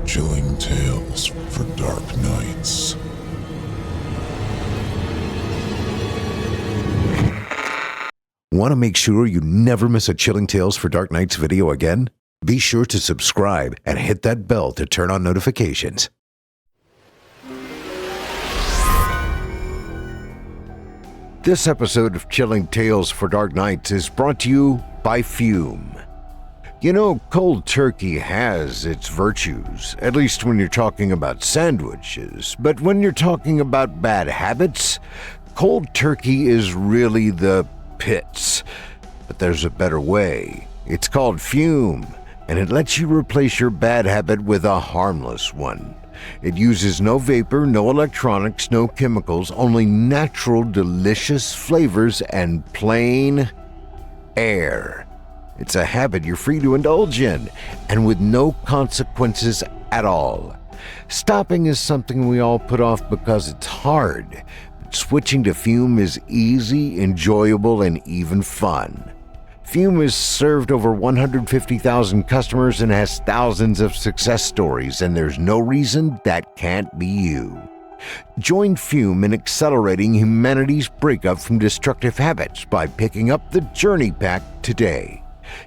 Chilling tales for dark nights. Want to make sure you never miss a Chilling Tales for Dark Nights video again? Be sure to subscribe and hit that bell to turn on notifications. This episode of Chilling Tales for Dark Nights is brought to you by Fume. You know, cold turkey has its virtues, at least when you're talking about sandwiches, but when you're talking about bad habits, cold turkey is really the pits. But there's a better way. It's called Fume, and it lets you replace your bad habit with a harmless one. It uses no vapor, no electronics, no chemicals, only natural, delicious flavors and plain air. It's a habit you're free to indulge in, and with no consequences at all. Stopping is something we all put off because it's hard. Switching to Fume is easy, enjoyable, and even fun. Fume has served over 150,000 customers and has thousands of success stories, and there's no reason that can't be you. Join Fume in accelerating humanity's breakup from destructive habits by picking up the Journey Pack today.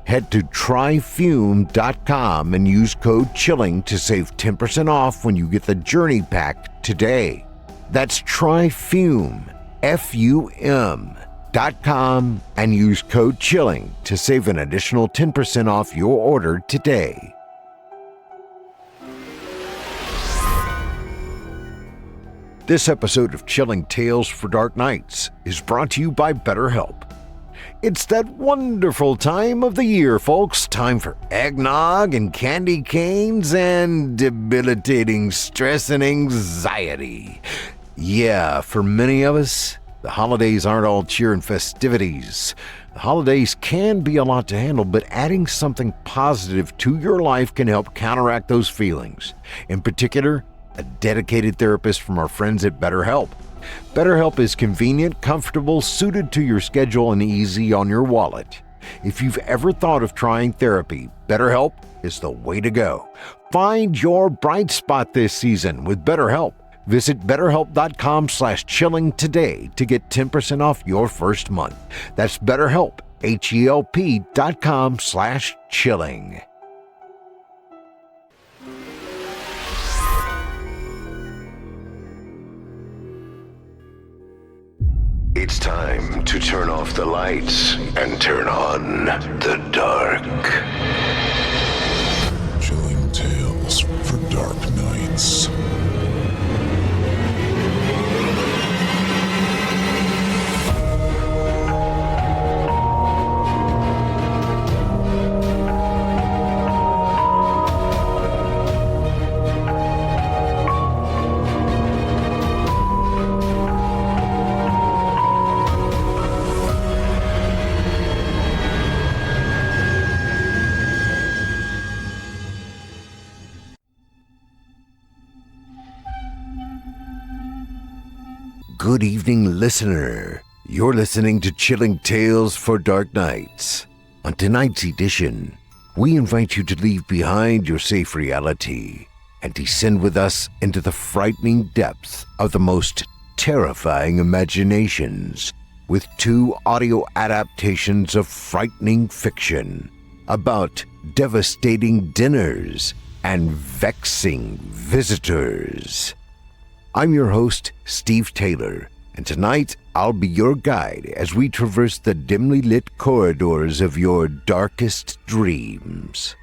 Head to tryfume.com and use code CHILLING to save 10% off when you get the Journey Pack today. That's tryfume, F-U-M.com, and use code CHILLING to save an additional 10% off your order today. This episode of Chilling Tales for Dark Nights is brought to you by BetterHelp. It's that wonderful time of the year, folks. Time for eggnog and candy canes and debilitating stress and anxiety. Yeah, for many of us, the holidays aren't all cheer and festivities. The holidays can be a lot to handle, but adding something positive to your life can help counteract those feelings. In particular, a dedicated therapist from our friends at BetterHelp. BetterHelp is convenient, comfortable, suited to your schedule, and easy on your wallet. If you've ever thought of trying therapy, BetterHelp is the way to go. Find your bright spot this season with BetterHelp. Visit BetterHelp.com/chilling today to get 10% off your first month. That's BetterHelp, HELP.com/chilling. It's time to turn off the lights and turn on the dark. Chilling tales for dark nights. Good evening, listener. You're listening to Chilling Tales for Dark Nights. On tonight's edition, we invite you to leave behind your safe reality and descend with us into the frightening depths of the most terrifying imaginations with 2 audio adaptations of frightening fiction about devastating dinners and vexing visitors. I'm your host, Steve Taylor, and tonight I'll be your guide as we traverse the dimly lit corridors of your darkest dreams.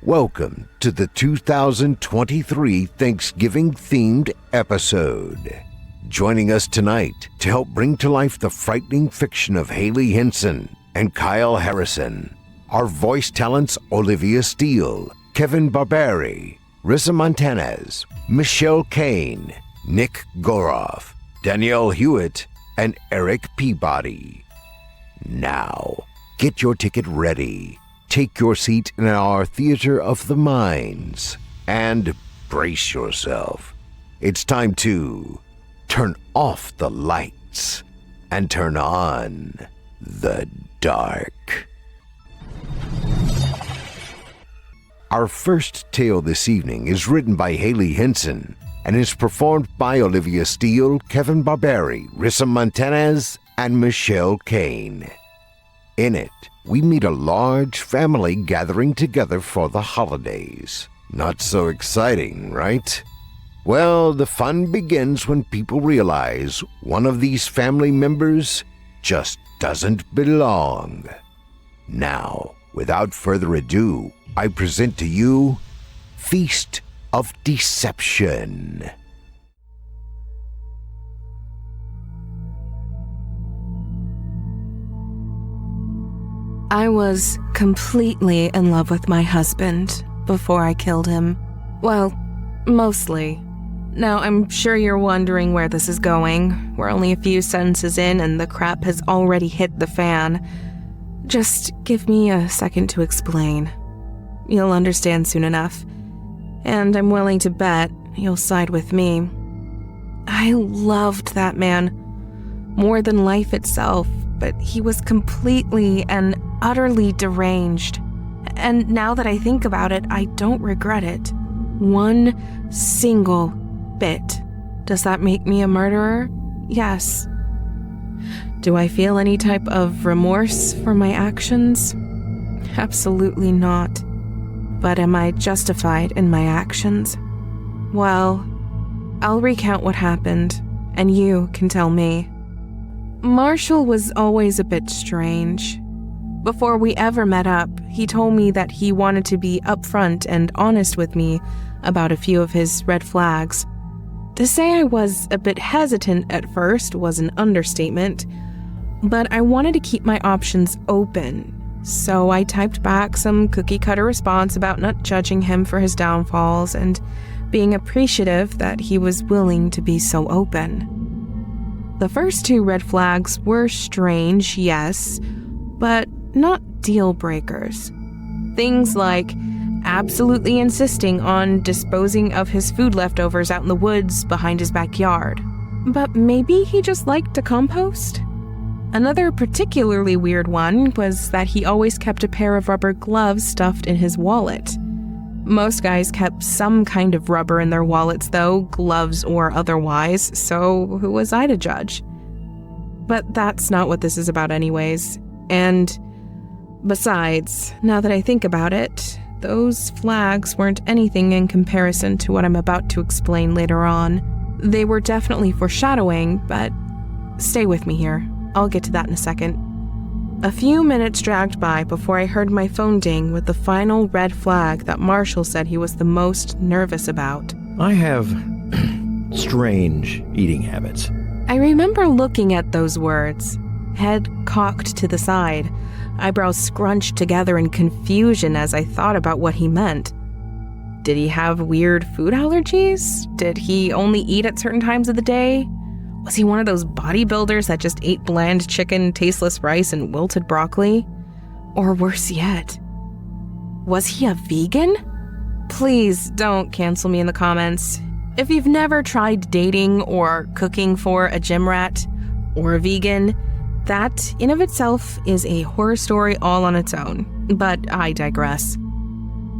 Welcome to the 2023 Thanksgiving-themed episode. Joining us tonight to help bring to life the frightening fiction of Hailey Henson and Kyle Harrison are voice talents Olivia Steele, Kevin Barbare, Rissa Montanez, Michelle Kane, Nick Goroff, Danielle Hewitt, and Erik Peabody. Now, get your ticket ready, take your seat in our theater of the minds, and brace yourself. It's time to turn off the lights and turn on the dark. Our first tale this evening is written by Hailey Henson and is performed by Olivia Steele, Kevin Barbare, Rissa Montanez, and Michelle Kane. In it, we meet a large family gathering together for the holidays. Not so exciting, right? Well, the fun begins when people realize one of these family members just doesn't belong. Now, without further ado, I present to you Feast of Deception. I was completely in love with my husband before I killed him. Well, mostly. Now, I'm sure you're wondering where this is going. We're only a few sentences in and the crap has already hit the fan. Just give me a second to explain. You'll understand soon enough. And I'm willing to bet you'll side with me. I loved that man more than life itself, but he was completely and utterly deranged. And now that I think about it, I don't regret it. One single bit. Does that make me a murderer? Yes. Do I feel any type of remorse for my actions? Absolutely not. But am I justified in my actions? Well, I'll recount what happened, and you can tell me. Marshall was always a bit strange. Before we ever met up, he told me that he wanted to be upfront and honest with me about a few of his red flags. To say I was a bit hesitant at first was an understatement, but I wanted to keep my options open, so I typed back some cookie-cutter response about not judging him for his downfalls and being appreciative that he was willing to be so open. The first two red flags were strange, yes, but not deal breakers. Things like absolutely insisting on disposing of his food leftovers out in the woods behind his backyard. But maybe he just liked to compost? Another particularly weird one was that he always kept a pair of rubber gloves stuffed in his wallet. Most guys kept some kind of rubber in their wallets though, gloves or otherwise, so who was I to judge? But that's not what this is about anyways. And besides, now that I think about it, those flags weren't anything in comparison to what I'm about to explain later on. They were definitely foreshadowing, but stay with me here. I'll get to that in a second. A few minutes dragged by before I heard my phone ding with the final red flag that Marshall said he was the most nervous about. I have strange eating habits. I remember looking at those words, head cocked to the side, eyebrows scrunched together in confusion as I thought about what he meant. Did he have weird food allergies? Did he only eat at certain times of the day? Was he one of those bodybuilders that just ate bland chicken, tasteless rice, and wilted broccoli? Or worse yet, was he a vegan? Please don't cancel me in the comments. If you've never tried dating or cooking for a gym rat or a vegan, that in of itself is a horror story all on its own. But I digress.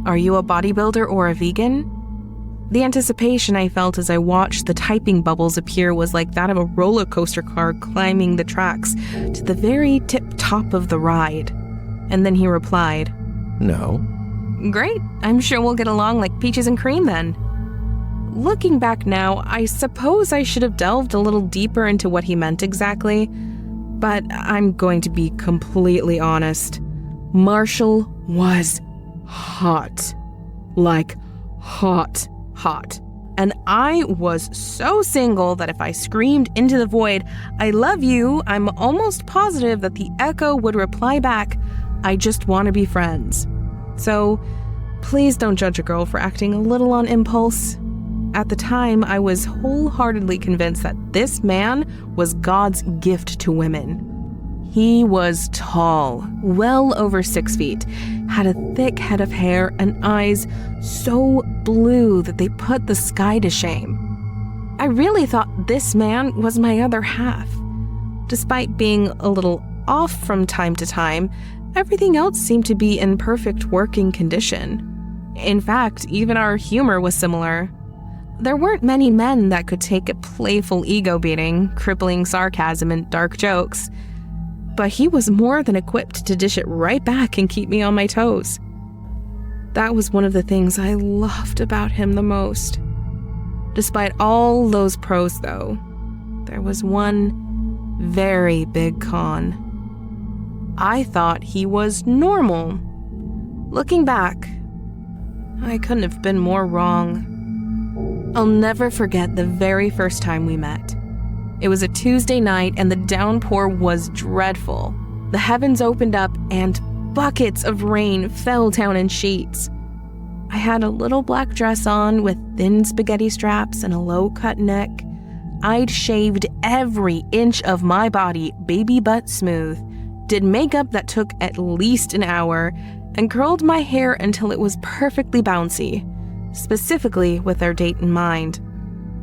Are you a bodybuilder or a vegan? The anticipation I felt as I watched the typing bubbles appear was like that of a roller coaster car climbing the tracks to the very tip-top of the ride. And then he replied, No. Great, I'm sure we'll get along like peaches and cream then. Looking back now, I suppose I should have delved a little deeper into what he meant exactly, but I'm going to be completely honest. Marshall was hot. Like, hot. And I was so single that if I screamed into the void, "I love you," I'm almost positive that the echo would reply back, "I just want to be friends." So please don't judge a girl for acting a little on impulse. At the time, I was wholeheartedly convinced that this man was God's gift to women. He was tall, well over 6 feet, had a thick head of hair and eyes so blue that they put the sky to shame. I really thought this man was my other half. Despite being a little off from time to time, everything else seemed to be in perfect working condition. In fact, even our humor was similar. There weren't many men that could take a playful ego-beating, crippling sarcasm, and dark jokes. But he was more than equipped to dish it right back and keep me on my toes. That was one of the things I loved about him the most. Despite all those pros, though, there was one very big con. I thought he was normal. Looking back, I couldn't have been more wrong. I'll never forget the very first time we met. It was a Tuesday night and the downpour was dreadful. The heavens opened up and buckets of rain fell down in sheets. I had a little black dress on with thin spaghetti straps and a low-cut neck. I'd shaved every inch of my body baby butt smooth, did makeup that took at least an hour, and curled my hair until it was perfectly bouncy, specifically with our date in mind.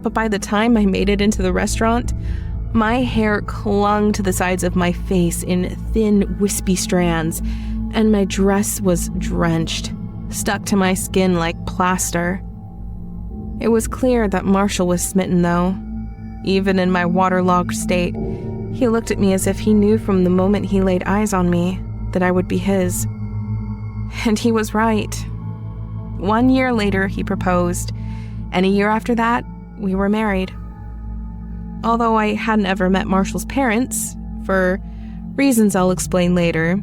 But by the time I made it into the restaurant, my hair clung to the sides of my face in thin, wispy strands, and my dress was drenched, stuck to my skin like plaster. It was clear that Marshall was smitten, though. Even in my waterlogged state, he looked at me as if he knew from the moment he laid eyes on me that I would be his. And he was right. 1 year later, he proposed, and a year after that, we were married. Although I hadn't ever met Marshall's parents, for reasons I'll explain later,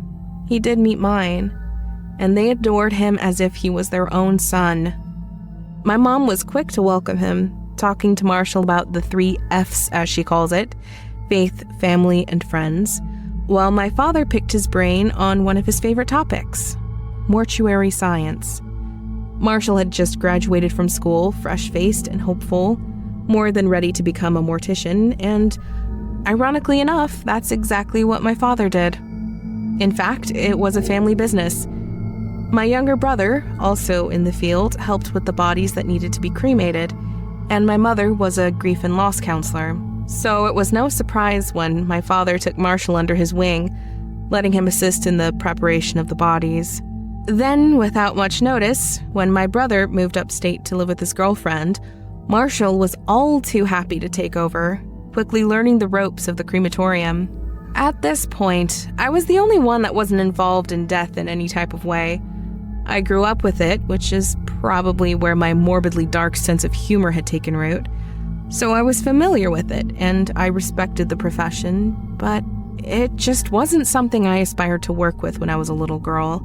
he did meet mine, and they adored him as if he was their own son. My mom was quick to welcome him, talking to Marshall about the 3 F's, as she calls it: faith, family, and friends, while my father picked his brain on one of his favorite topics: mortuary science. Marshall had just graduated from school, fresh-faced and hopeful, more than ready to become a mortician, and ironically enough, that's exactly what my father did. In fact, it was a family business. My younger brother, also in the field, helped with the bodies that needed to be cremated, and my mother was a grief and loss counselor, so it was no surprise when my father took Marshall under his wing, letting him assist in the preparation of the bodies. Then, without much notice, when my brother moved upstate to live with his girlfriend, Marshall was all too happy to take over, quickly learning the ropes of the crematorium. At this point, I was the only one that wasn't involved in death in any type of way. I grew up with it, which is probably where my morbidly dark sense of humor had taken root. So I was familiar with it, and I respected the profession, but it just wasn't something I aspired to work with when I was a little girl.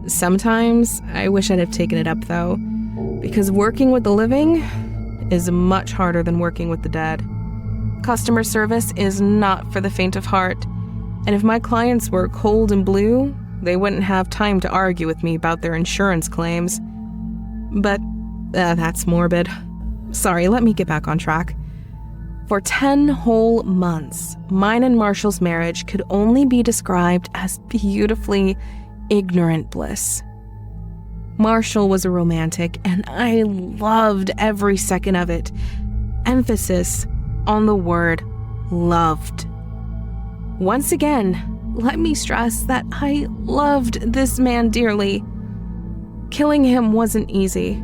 Sometimes I wish I'd have taken it up, though, because working with the living is much harder than working with the dead. Customer service is not for the faint of heart, and if my clients were cold and blue, they wouldn't have time to argue with me about their insurance claims. But that's morbid. Sorry, let me get back on track. For 10 whole months, mine and Marshall's marriage could only be described as beautifully ignorant bliss. Marshall was a romantic, and I loved every second of it. Emphasis on the word loved. Once again, let me stress that I loved this man dearly. Killing him wasn't easy.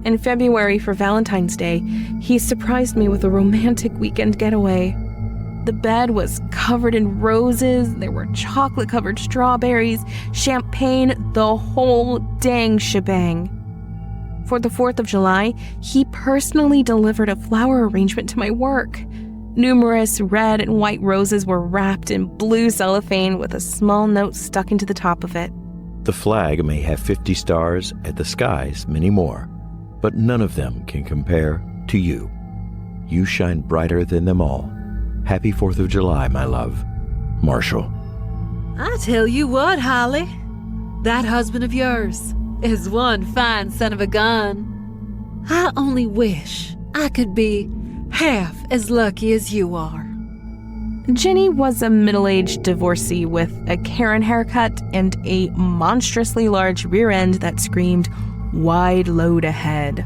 In February for Valentine's Day, he surprised me with a romantic weekend getaway. The bed was covered in roses, there were chocolate-covered strawberries, champagne, the whole dang shebang. For the 4th of July, he personally delivered a flower arrangement to my work. Numerous red and white roses were wrapped in blue cellophane with a small note stuck into the top of it. The flag may have 50 stars, and the skies many more, but none of them can compare to you. You shine brighter than them all. Happy 4th of July, my love. Marshall. I tell you what, Holly, that husband of yours is one fine son of a gun. I only wish I could be half as lucky as you are. Jenny was a middle-aged divorcee with a Karen haircut and a monstrously large rear end that screamed, "Wide load ahead."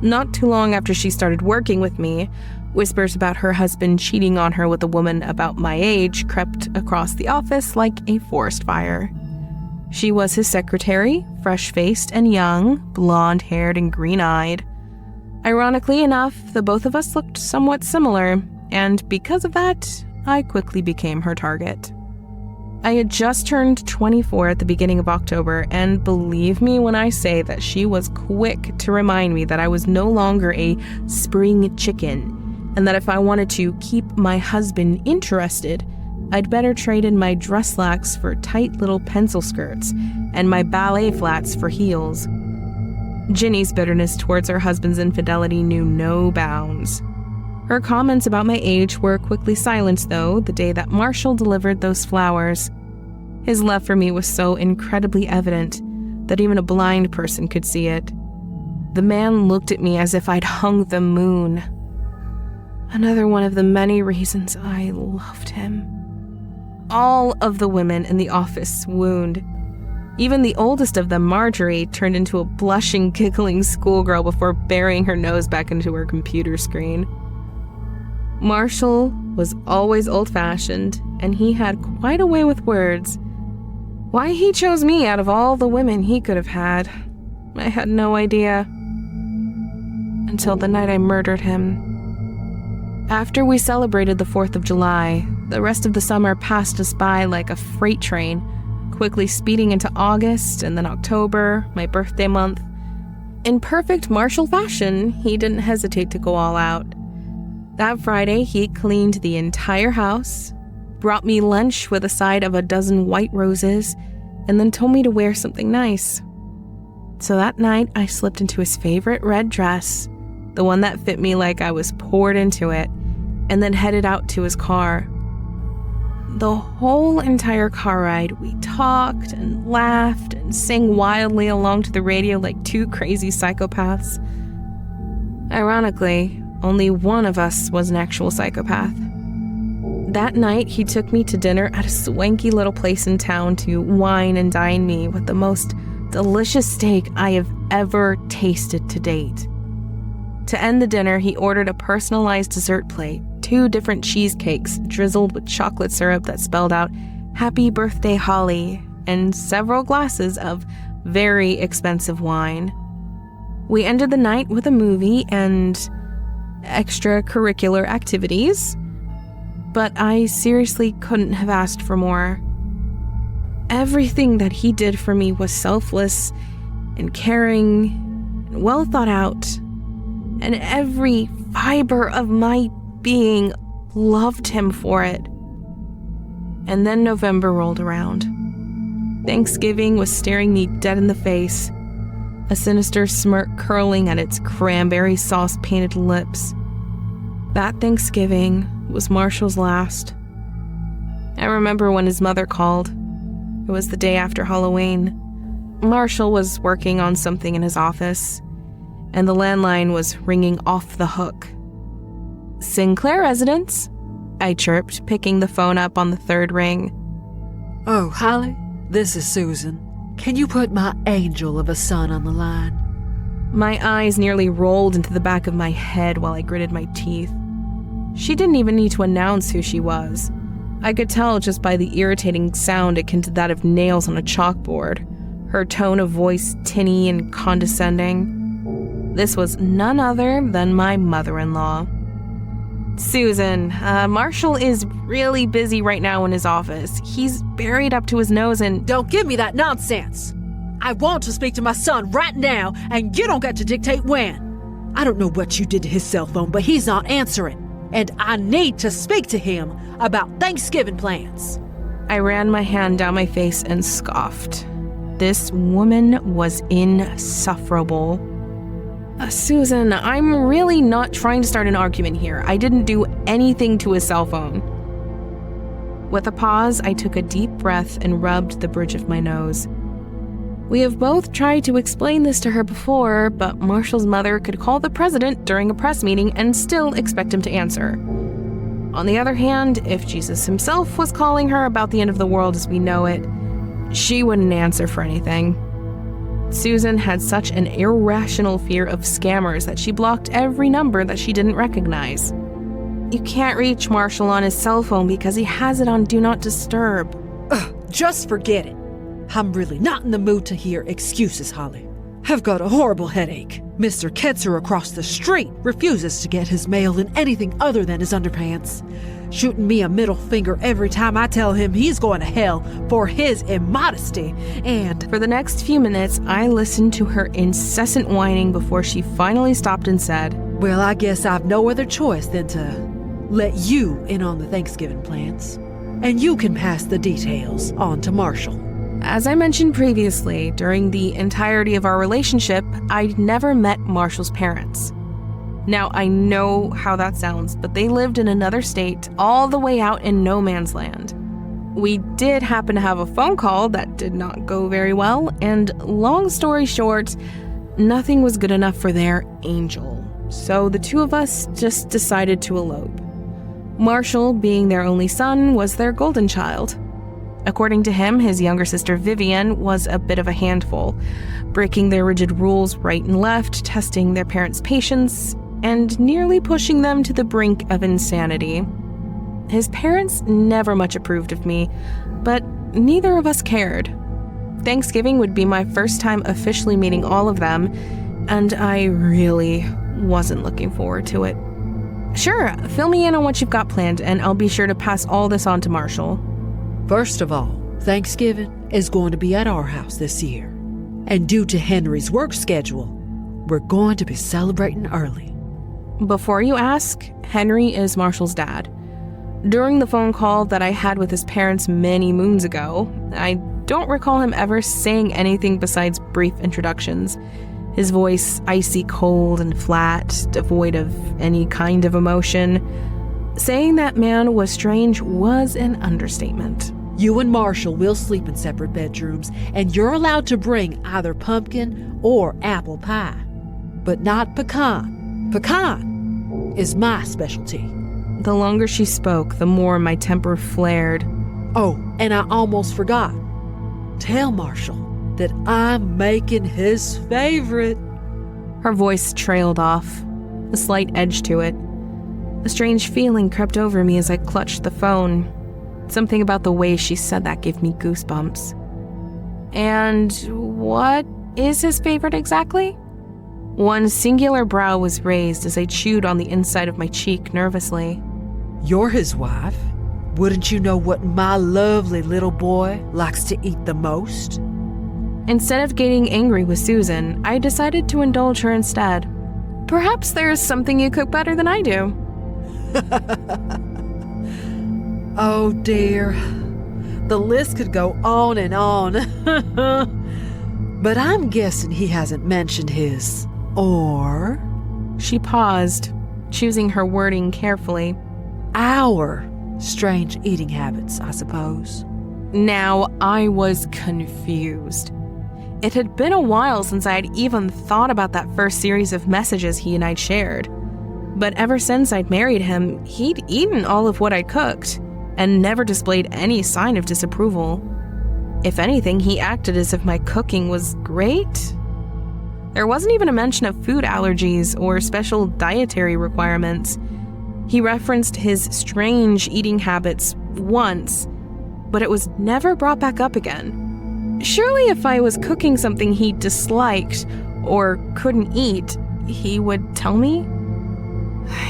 Not too long after she started working with me, whispers about her husband cheating on her with a woman about my age crept across the office like a forest fire. She was his secretary, fresh-faced and young, blonde-haired and green-eyed. Ironically enough, the both of us looked somewhat similar, and because of that, I quickly became her target. I had just turned 24 at the beginning of October, and believe me when I say that she was quick to remind me that I was no longer a spring chicken, and that if I wanted to keep my husband interested, I'd better trade in my dress slacks for tight little pencil skirts and my ballet flats for heels. Ginny's bitterness towards her husband's infidelity knew no bounds. Her comments about my age were quickly silenced, though, the day that Marshall delivered those flowers. His love for me was so incredibly evident that even a blind person could see it. The man looked at me as if I'd hung the moon. Another one of the many reasons I loved him. All of the women in the office swooned. Even the oldest of them, Marjorie, turned into a blushing, giggling schoolgirl before burying her nose back into her computer screen. Marshall was always old-fashioned, and he had quite a way with words. Why he chose me out of all the women he could have had, I had no idea. Until the night I murdered him. After we celebrated the 4th of July, the rest of the summer passed us by like a freight train, quickly speeding into August and then October, my birthday month. In perfect Marshall fashion, he didn't hesitate to go all out. That Friday, he cleaned the entire house, brought me lunch with a side of a dozen white roses, and then told me to wear something nice. So that night, I slipped into his favorite red dress, the one that fit me like I was poured into it, and then headed out to his car. The whole entire car ride, we talked and laughed and sang wildly along to the radio like two crazy psychopaths. Ironically, only one of us was an actual psychopath. That night, he took me to dinner at a swanky little place in town to wine and dine me with the most delicious steak I have ever tasted to date. To end the dinner, he ordered a personalized dessert plate, 2 different cheesecakes drizzled with chocolate syrup that spelled out "Happy Birthday, Holly," and several glasses of very expensive wine. We ended the night with a movie and extracurricular activities, but I seriously couldn't have asked for more. Everything that he did for me was selfless and caring and well thought out, and every fiber of my being loved him for it. And then November rolled around. Thanksgiving was staring me dead in the face, a sinister smirk curling at its cranberry sauce-painted lips. That Thanksgiving was Marshall's last. I remember when his mother called. It was the day after Halloween. Marshall was working on something in his office, and the landline was ringing off the hook. "Sinclair residence," I chirped, picking the phone up on the 3rd ring. "Oh, Holly, this is Susan. Can you put my angel of a son on the line?" My eyes nearly rolled into the back of my head while I gritted my teeth. She didn't even need to announce who she was. I could tell just by the irritating sound akin to that of nails on a chalkboard, her tone of voice tinny and condescending. This was none other than my mother-in-law. "Susan, Marshall is really busy right now in his office. He's buried up to his nose in—" "Don't give me that nonsense. I want to speak to my son right now, and you don't get to dictate when. I don't know what you did to his cell phone, but he's not answering. And I need to speak to him about Thanksgiving plans." I ran my hand down my face and scoffed. This woman was insufferable. "Susan, I'm really not trying to start an argument here. I didn't do anything to his cell phone." With a pause, I took a deep breath and rubbed the bridge of my nose. We have both tried to explain this to her before, but Marshall's mother could call the president during a press meeting and still expect him to answer. On the other hand, if Jesus himself was calling her about the end of the world as we know it, she wouldn't answer for anything. Susan had such an irrational fear of scammers that she blocked every number that she didn't recognize. "You can't reach Marshall on his cell phone because he has it on Do Not Disturb." Just forget it. I'm really not in the mood to hear excuses, Holly. I've got a horrible headache. Mr. Ketzer across the street refuses to get his mail in anything other than his underpants, shooting me a middle finger every time I tell him he's going to hell for his immodesty. And for the next few minutes, I listened to her incessant whining before she finally stopped and said, well, I guess I've no other choice than to let you in on the Thanksgiving plans, and you can pass the details on to Marshall. As I mentioned previously, during the entirety of our relationship, I'd never met Marshall's parents. Now, I know how that sounds, but they lived in another state, all the way out in no man's land. We did happen to have a phone call that did not go very well, and long story short, nothing was good enough for their angel. So the two of us just decided to elope. Marshall, being their only son, was their golden child. According to him, his younger sister Vivian was a bit of a handful, breaking their rigid rules right and left, testing their parents' patience, and nearly pushing them to the brink of insanity. His parents never much approved of me, but neither of us cared. Thanksgiving would be my first time officially meeting all of them, and I really wasn't looking forward to it. Sure, fill me in on what you've got planned, and I'll be sure to pass all this on to Marshall. First of all, Thanksgiving is going to be at our house this year. And due to Henry's work schedule, we're going to be celebrating early. Before you ask, Henry is Marshall's dad. During the phone call that I had with his parents many moons ago, I don't recall him ever saying anything besides brief introductions. His voice icy cold and flat, devoid of any kind of emotion. Saying that man was strange was an understatement. You and Marshall will sleep in separate bedrooms, and you're allowed to bring either pumpkin or apple pie, but not pecan. Pecan is my specialty. The longer she spoke, the more my temper flared. Oh, and I almost forgot. Tell Marshall that I'm making his favorite. Her voice trailed off, a slight edge to it. A strange feeling crept over me as I clutched the phone. Something about the way she said that gave me goosebumps. And what is his favorite exactly? One singular brow was raised as I chewed on the inside of my cheek nervously. You're his wife. Wouldn't you know what my lovely little boy likes to eat the most? Instead of getting angry with Susan, I decided to indulge her instead. Perhaps there's something you cook better than I do. Oh dear, the list could go on and on. But I'm guessing he hasn't mentioned his or... She paused, choosing her wording carefully. Our strange eating habits, I suppose. Now I was confused. It had been a while since I had even thought about that first series of messages he and I'd shared. But ever since I'd married him, he'd eaten all of what I cooked, and never displayed any sign of disapproval. If anything, he acted as if my cooking was great. There wasn't even a mention of food allergies or special dietary requirements. He referenced his strange eating habits once, but it was never brought back up again. Surely if I was cooking something he disliked or couldn't eat, he would tell me?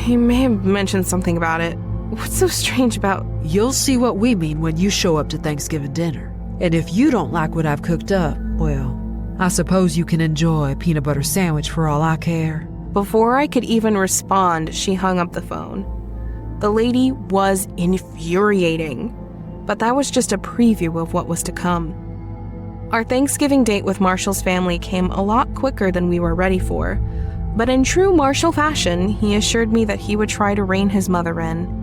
He may have mentioned something about it. What's so strange about... You'll see what we mean when you show up to Thanksgiving dinner. And if you don't like what I've cooked up, well, I suppose you can enjoy a peanut butter sandwich for all I care. Before I could even respond, she hung up the phone. The lady was infuriating, but that was just a preview of what was to come. Our Thanksgiving date with Marshall's family came a lot quicker than we were ready for, but in true Marshall fashion, he assured me that he would try to rein his mother in.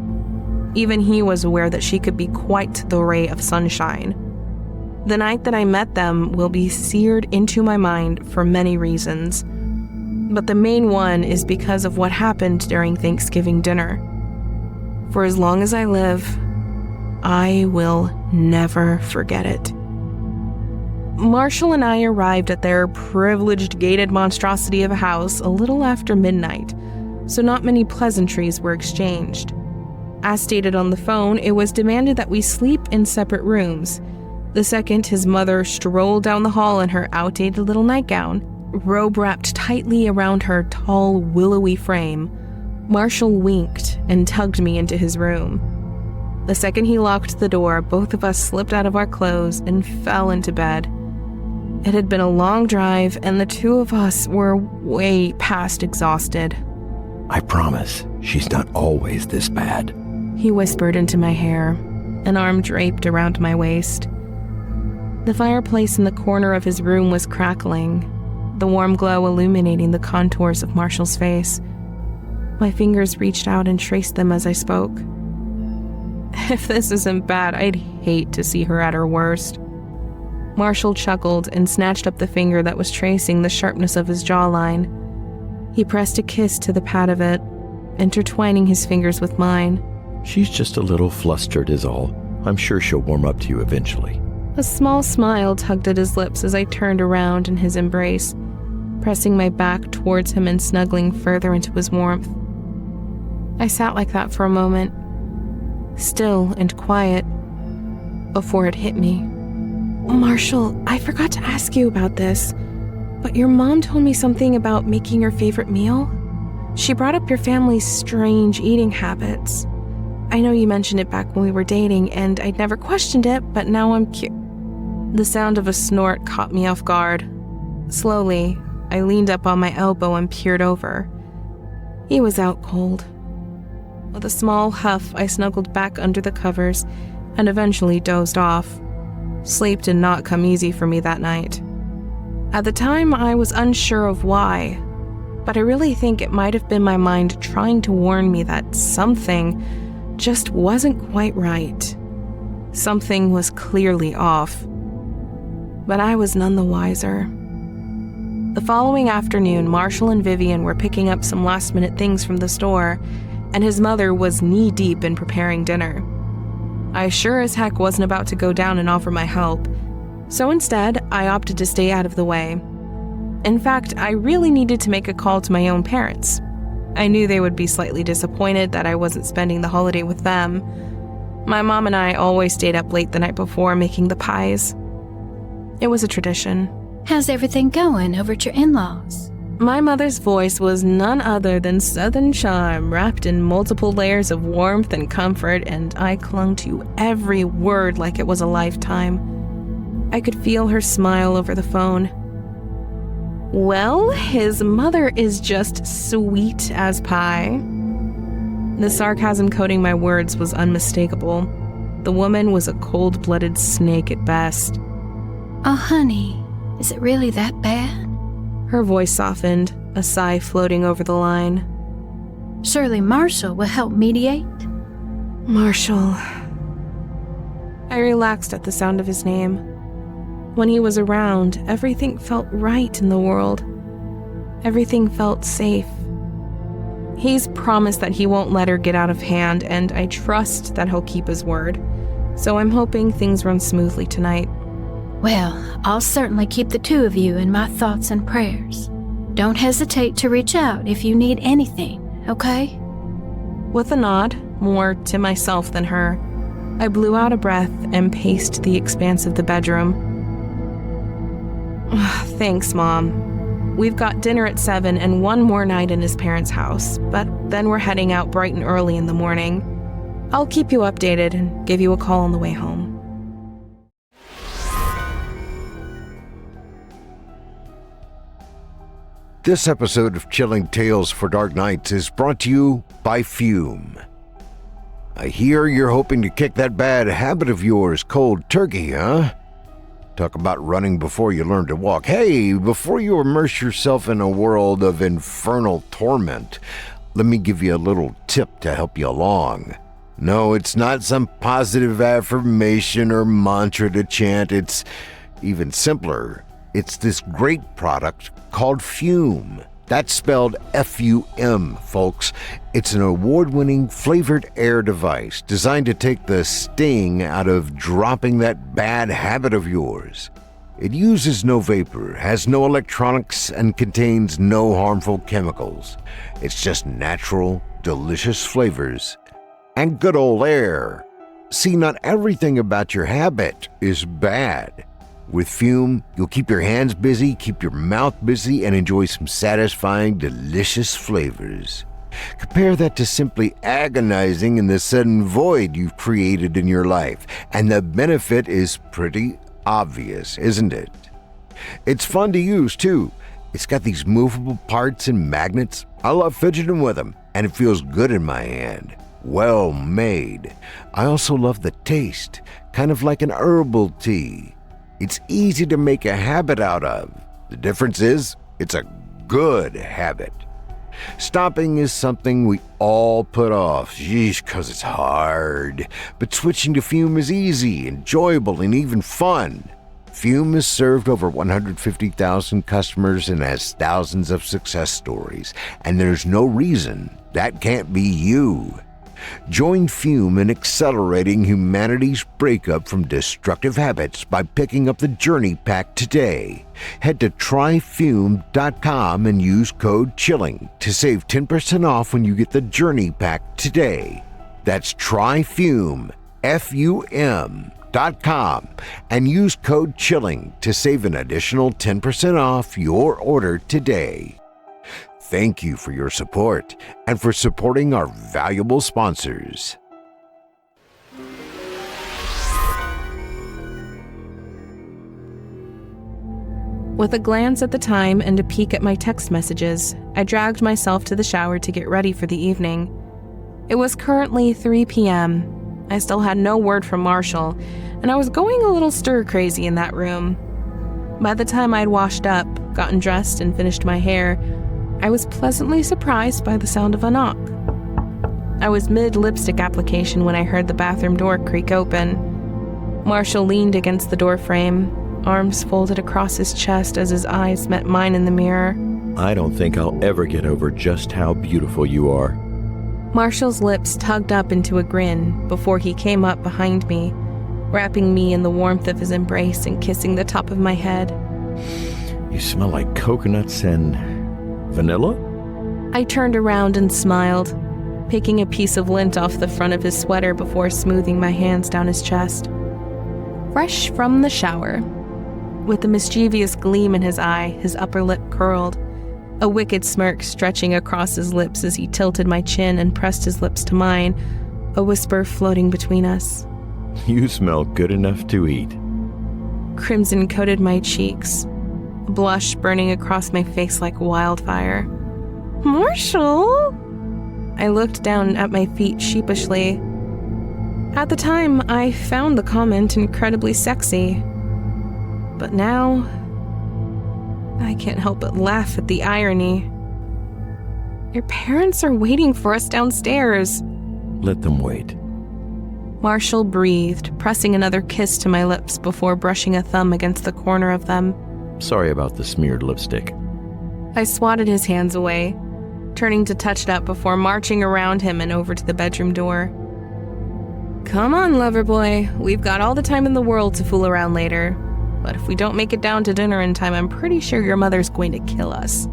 Even he was aware that she could be quite the ray of sunshine. The night that I met them will be seared into my mind for many reasons, but the main one is because of what happened during Thanksgiving dinner. For as long as I live, I will never forget it. Marshall and I arrived at their privileged gated monstrosity of a house a little after midnight, so not many pleasantries were exchanged. As stated on the phone, it was demanded that we sleep in separate rooms. The second his mother strolled down the hall in her outdated little nightgown, robe wrapped tightly around her tall, willowy frame, Marshall winked and tugged me into his room. The second he locked the door, both of us slipped out of our clothes and fell into bed. It had been a long drive, and the two of us were way past exhausted. I promise she's not always this bad, He whispered into my hair, an arm draped around my waist. The fireplace in the corner of his room was crackling, the warm glow illuminating the contours of Marshall's face. My fingers reached out and traced them as I spoke. If this isn't bad, I'd hate to see her at her worst. Marshall chuckled and snatched up the finger that was tracing the sharpness of his jawline. He pressed a kiss to the pad of it, intertwining his fingers with mine. She's just a little flustered is all. I'm sure she'll warm up to you eventually. A small smile tugged at his lips as I turned around in his embrace, pressing my back towards him and snuggling further into his warmth. I sat like that for a moment, still and quiet, before it hit me. Marshall, I forgot to ask you about this, but your mom told me something about making your favorite meal. She brought up your family's strange eating habits. I know you mentioned it back when we were dating, and I'd never questioned it, but now I'm The sound of a snort caught me off guard. Slowly, I leaned up on my elbow and peered over. He was out cold. With a small huff, I snuggled back under the covers and eventually dozed off. Sleep did not come easy for me that night. At the time, I was unsure of why, but I really think it might have been my mind trying to warn me that something just wasn't quite right. Something was clearly off. But I was none the wiser. The following afternoon, Marshall and Vivian were picking up some last-minute things from the store, and his mother was knee-deep in preparing dinner. I sure as heck wasn't about to go down and offer my help, so instead, I opted to stay out of the way. In fact, I really needed to make a call to my own parents. I knew they would be slightly disappointed that I wasn't spending the holiday with them. My mom and I always stayed up late the night before making the pies. It was a tradition. How's everything going over at your in-laws? My mother's voice was none other than Southern charm, wrapped in multiple layers of warmth and comfort, and I clung to every word like it was a lifetime. I could feel her smile over the phone. Well, his mother is just sweet as pie. The sarcasm coating my words was unmistakable. The woman was a cold-blooded snake at best. Oh, honey, is it really that bad? Her voice softened, a sigh floating over the line. Surely Marshall will help mediate? Marshall. I relaxed at the sound of his name. When he was around, everything felt right in the world. Everything felt safe. He's promised that he won't let her get out of hand, and I trust that he'll keep his word. So I'm hoping things run smoothly tonight. Well, I'll certainly keep the two of you in my thoughts and prayers. Don't hesitate to reach out if you need anything, okay? With a nod, more to myself than her, I blew out a breath and paced the expanse of the bedroom. Thanks, Mom. We've got dinner at 7 and one more night in his parents' house, but then we're heading out bright and early in the morning. I'll keep you updated and give you a call on the way home. This episode of Chilling Tales for Dark Nights is brought to you by Fume. I hear you're hoping to kick that bad habit of yours cold turkey, huh? Talk about running before you learn to walk. Hey, before you immerse yourself in a world of infernal torment, let me give you a little tip to help you along. No, it's not some positive affirmation or mantra to chant. It's even simpler. It's this great product called Fume. That's spelled F-U-M, folks. It's an award-winning flavored air device designed to take the sting out of dropping that bad habit of yours. It uses no vapor, has no electronics, and contains no harmful chemicals. It's just natural, delicious flavors and good old air. See, not everything about your habit is bad. With Fume, you'll keep your hands busy, keep your mouth busy, and enjoy some satisfying, delicious flavors. Compare that to simply agonizing in the sudden void you've created in your life, and the benefit is pretty obvious, isn't it? It's fun to use, too. It's got these movable parts and magnets. I love fidgeting with them, and it feels good in my hand. Well made. I also love the taste, kind of like an herbal tea. It's easy to make a habit out of. The difference is, it's a good habit. Stopping is something we all put off, because it's hard. But switching to Fume is easy, enjoyable, and even fun. Fume has served over 150,000 customers and has thousands of success stories, and there's no reason that can't be you. Join Fume in accelerating humanity's breakup from destructive habits by picking up the Journey Pack today. Head to tryfume.com and use code CHILLING to save 10% off when you get the Journey Pack today. That's tryfume, FUM.com, and use code CHILLING to save an additional 10% off your order today. Thank you for your support and for supporting our valuable sponsors. With a glance at the time and a peek at my text messages, I dragged myself to the shower to get ready for the evening. It was currently 3 p.m. I still had no word from Marshall, and I was going a little stir-crazy in that room. By the time I'd washed up, gotten dressed, and finished my hair, I was pleasantly surprised by the sound of a knock. I was mid-lipstick application when I heard the bathroom door creak open. Marshall leaned against the doorframe, arms folded across his chest as his eyes met mine in the mirror. I don't think I'll ever get over just how beautiful you are. Marshall's lips tugged up into a grin before he came up behind me, wrapping me in the warmth of his embrace and kissing the top of my head. You smell like coconuts and vanilla? I turned around and smiled, picking a piece of lint off the front of his sweater before smoothing my hands down his chest. Fresh from the shower, with a mischievous gleam in his eye, his upper lip curled, a wicked smirk stretching across his lips as he tilted my chin and pressed his lips to mine, a whisper floating between us. You smell good enough to eat. Crimson coated my cheeks, a blush burning across my face like wildfire. Marshall? I looked down at my feet sheepishly. At the time, I found the comment incredibly sexy. But now, I can't help but laugh at the irony. Your parents are waiting for us downstairs. Let them wait. Marshall breathed, pressing another kiss to my lips before brushing a thumb against the corner of them. Sorry about the smeared lipstick. I swatted his hands away, turning to touch it up before marching around him and over to the bedroom door. Come on, lover boy. We've got all the time in the world to fool around later. But if we don't make it down to dinner in time, I'm pretty sure your mother's going to kill us.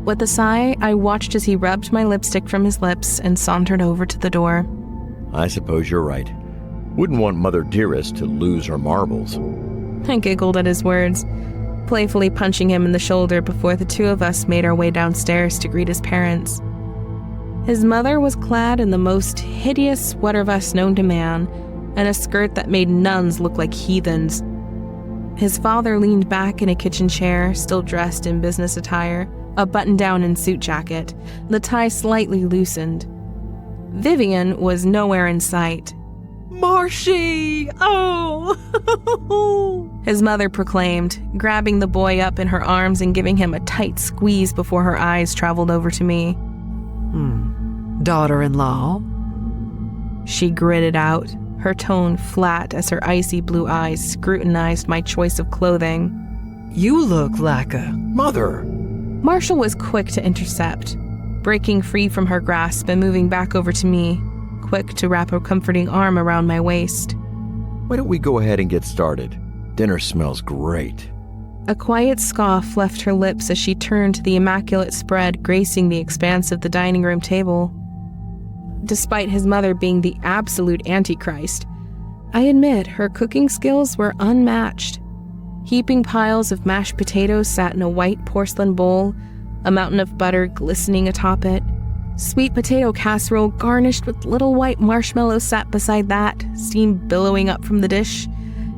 With a sigh, I watched as he rubbed my lipstick from his lips and sauntered over to the door. I suppose you're right. Wouldn't want Mother Dearest to lose her marbles. I giggled at his words, playfully punching him in the shoulder before the two of us made our way downstairs to greet his parents. His mother was clad in the most hideous sweater vest known to man, and a skirt that made nuns look like heathens. His father leaned back in a kitchen chair, still dressed in business attire, a button-down and suit jacket, the tie slightly loosened. Vivian was nowhere in sight. Marshy! Oh! His mother proclaimed, grabbing the boy up in her arms and giving him a tight squeeze before her eyes traveled over to me. Daughter-in-law? She gritted out, her tone flat as her icy blue eyes scrutinized my choice of clothing. You look like a... Mother! Marshall was quick to intercept, breaking free from her grasp and moving back over to me, quick to wrap a comforting arm around my waist. Why don't we go ahead and get started? Dinner smells great. A quiet scoff left her lips as she turned to the immaculate spread gracing the expanse of the dining room table. Despite his mother being the absolute antichrist, I admit her cooking skills were unmatched. Heaping piles of mashed potatoes sat in a white porcelain bowl, a mountain of butter glistening atop it. Sweet potato casserole garnished with little white marshmallows sat beside that, steam billowing up from the dish,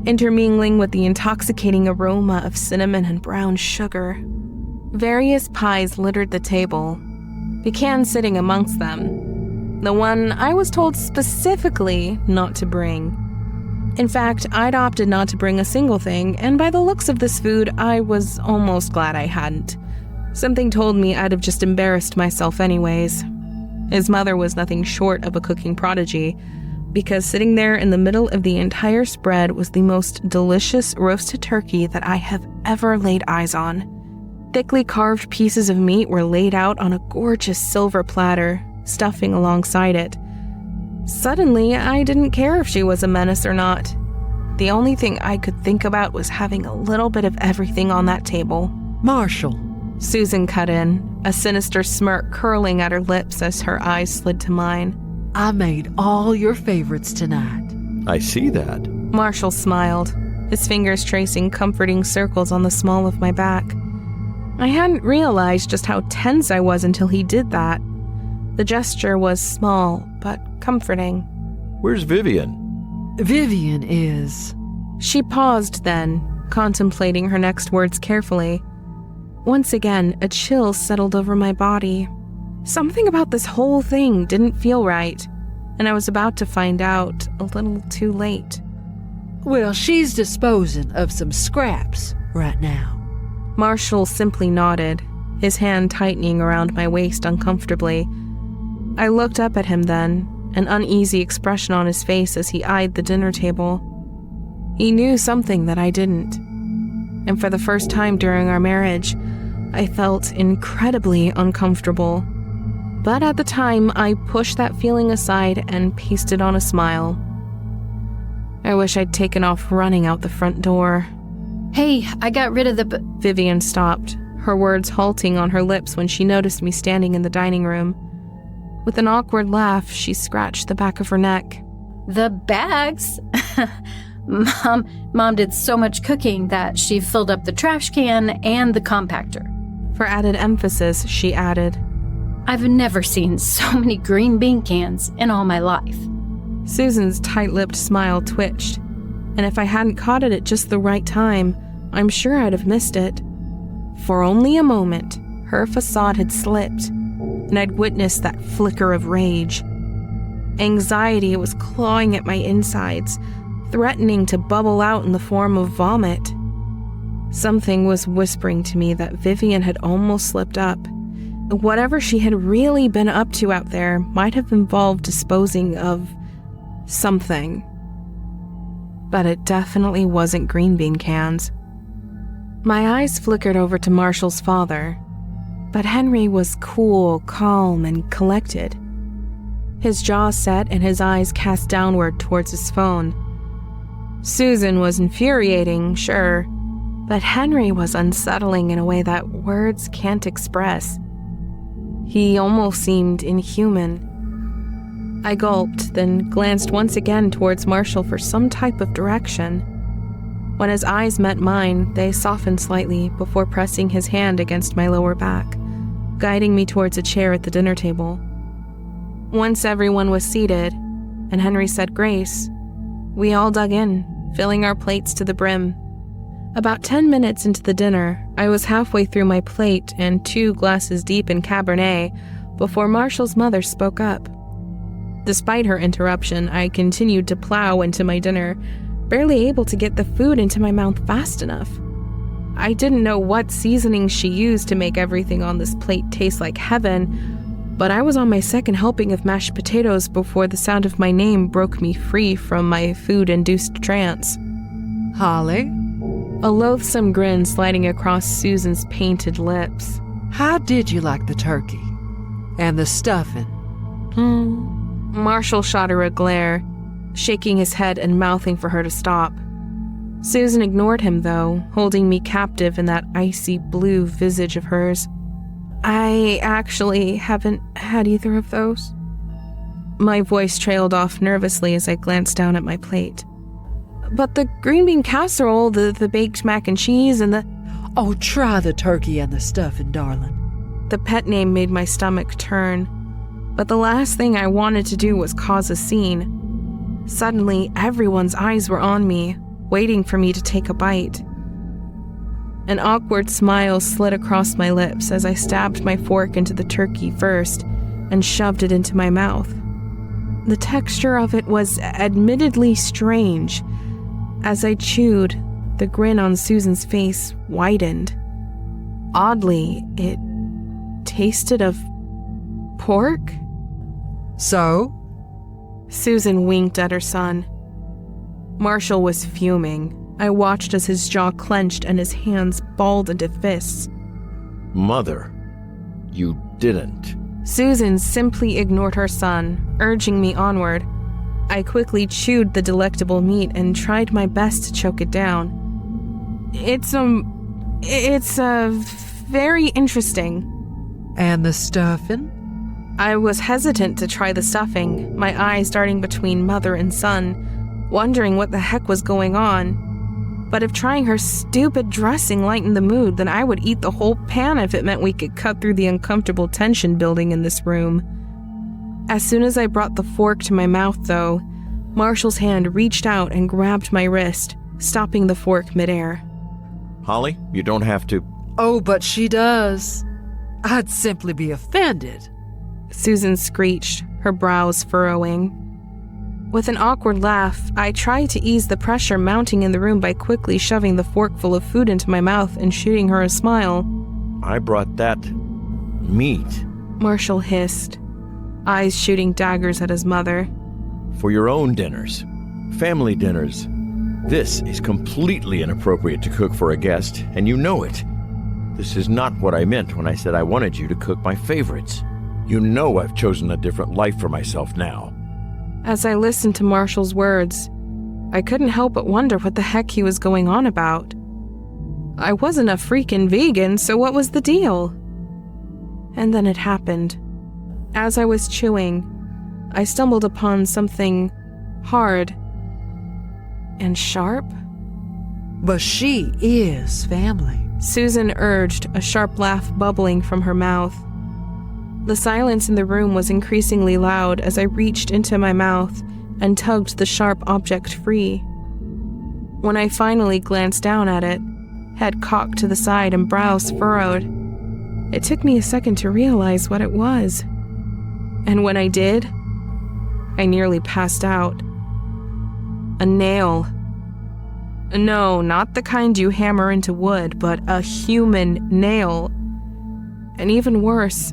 intermingling with the intoxicating aroma of cinnamon and brown sugar. Various pies littered the table, Pecan sitting amongst them, the one I was told specifically not to bring. In fact, I'd opted not to bring a single thing, and by the looks of this food, I was almost glad I hadn't. Something told me I'd have just embarrassed myself anyways. His mother was nothing short of a cooking prodigy, because sitting there in the middle of the entire spread was the most delicious roasted turkey that I have ever laid eyes on. Thickly carved pieces of meat were laid out on a gorgeous silver platter, stuffing alongside it. Suddenly, I didn't care if she was a menace or not. The only thing I could think about was having a little bit of everything on that table. Marshall, Susan cut in, a sinister smirk curling at her lips as her eyes slid to mine. I made all your favorites tonight. I see that. Marshall smiled, his fingers tracing comforting circles on the small of my back. I hadn't realized just how tense I was until he did that. The gesture was small, but comforting. Where's Vivian? Vivian is... She paused then, contemplating her next words carefully. Once again, a chill settled over my body. Something about this whole thing didn't feel right, and I was about to find out a little too late. Well, she's disposing of some scraps right now. Marshall simply nodded, his hand tightening around my waist uncomfortably. I looked up at him then, an uneasy expression on his face as he eyed the dinner table. He knew something that I didn't. And for the first time during our marriage, I felt incredibly uncomfortable. But at the time, I pushed that feeling aside and pasted on a smile. I wish I'd taken off running out the front door. Hey, I got rid of the Vivian stopped, her words halting on her lips when she noticed me standing in the dining room. With an awkward laugh, she scratched the back of her neck. The bags? Mom did so much cooking that she filled up the trash can and the compactor. For added emphasis, she added, I've never seen so many green bean cans in all my life. Susan's tight-lipped smile twitched, and if I hadn't caught it at just the right time, I'm sure I'd have missed it. For only a moment, her facade had slipped, and I'd witnessed that flicker of rage. Anxiety was clawing at my insides, threatening to bubble out in the form of vomit. Something was whispering to me that Vivian had almost slipped up. Whatever she had really been up to out there might have involved disposing of something. But it definitely wasn't green bean cans. My eyes flickered over to Marshall's father, but Henry was cool, calm, and collected. His jaw set and his eyes cast downward towards his phone. Susan was infuriating, sure, but Henry was unsettling in a way that words can't express. He almost seemed inhuman. I gulped, then glanced once again towards Marshall for some type of direction. When his eyes met mine, they softened slightly before pressing his hand against my lower back, guiding me towards a chair at the dinner table. Once everyone was seated, and Henry said grace, we all dug in, filling our plates to the brim. About 10 minutes into the dinner, I was halfway through my plate and 2 glasses deep in Cabernet before Marshall's mother spoke up. Despite her interruption, I continued to plow into my dinner, barely able to get the food into my mouth fast enough. I didn't know what seasoning she used to make everything on this plate taste like heaven, but I was on my second helping of mashed potatoes before the sound of my name broke me free from my food-induced trance. Holly? A loathsome grin sliding across Susan's painted lips. How did you like the turkey? And the stuffing? Marshall shot her a glare, shaking his head and mouthing for her to stop. Susan ignored him, though, holding me captive in that icy blue visage of hers. I actually haven't had either of those. My voice trailed off nervously as I glanced down at my plate. But the green bean casserole, the baked mac and cheese, and the... Oh, try the turkey and the stuffing, darling. The pet name made my stomach turn. But the last thing I wanted to do was cause a scene. Suddenly, everyone's eyes were on me, waiting for me to take a bite. An awkward smile slid across my lips as I stabbed my fork into the turkey first and shoved it into my mouth. The texture of it was admittedly strange. As I chewed, the grin on Susan's face widened. Oddly, it tasted of pork? So? Susan winked at her son. Marshall was fuming. I watched as his jaw clenched and his hands balled into fists. Mother, you didn't. Susan simply ignored her son, urging me onward. I quickly chewed the delectable meat and tried my best to choke it down. It's very interesting. And the stuffing? I was hesitant to try the stuffing, my eyes darting between mother and son, wondering what the heck was going on. But if trying her stupid dressing lightened the mood, then I would eat the whole pan if it meant we could cut through the uncomfortable tension building in this room. As soon as I brought the fork to my mouth, though, Marshall's hand reached out and grabbed my wrist, stopping the fork midair. Holly, you don't have to... Oh, but she does. I'd simply be offended. Susan screeched, her brows furrowing. With an awkward laugh, I tried to ease the pressure mounting in the room by quickly shoving the fork full of food into my mouth and shooting her a smile. I brought that... meat. Marshall hissed, eyes shooting daggers at his mother. For your own dinners. Family dinners. This is completely inappropriate to cook for a guest, and you know it. This is not what I meant when I said I wanted you to cook my favorites. You know I've chosen a different life for myself now. As I listened to Marshall's words, I couldn't help but wonder what the heck he was going on about. I wasn't a freaking vegan, so what was the deal? And then it happened. As I was chewing, I stumbled upon something hard and sharp. But she is family. Susan urged, a sharp laugh bubbling from her mouth. The silence in the room was increasingly loud as I reached into my mouth and tugged the sharp object free. When I finally glanced down at it, head cocked to the side and brows furrowed, it took me a second to realize what it was. And when I did, I nearly passed out. A nail. No, not the kind you hammer into wood, but a human nail. And even worse,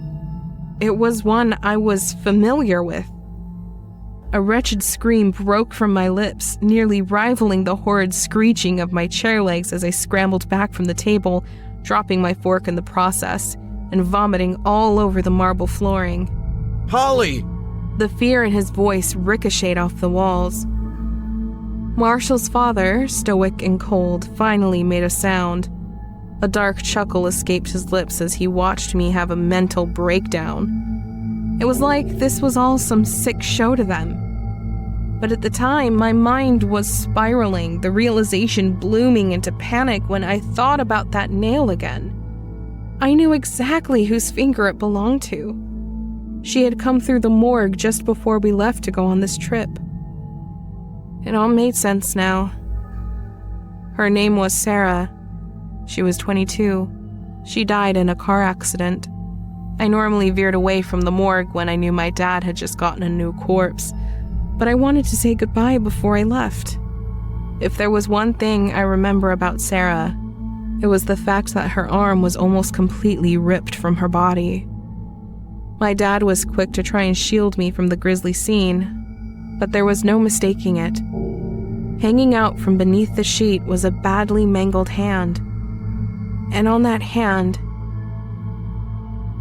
it was one I was familiar with. A wretched scream broke from my lips, nearly rivaling the horrid screeching of my chair legs as I scrambled back from the table, dropping my fork in the process, and vomiting all over the marble flooring. Holly! The fear in his voice ricocheted off the walls. Marshall's father, stoic and cold, finally made a sound. A dark chuckle escaped his lips as he watched me have a mental breakdown. It was like this was all some sick show to them. But at the time, my mind was spiraling, the realization blooming into panic when I thought about that nail again. I knew exactly whose finger it belonged to. She had come through the morgue just before we left to go on this trip. It all made sense now. Her name was Sarah. She was 22. She died in a car accident. I normally veered away from the morgue when I knew my dad had just gotten a new corpse, but I wanted to say goodbye before I left. If there was one thing I remember about Sarah, it was the fact that her arm was almost completely ripped from her body. My dad was quick to try and shield me from the grisly scene, but there was no mistaking it. Hanging out from beneath the sheet was a badly mangled hand. And on that hand,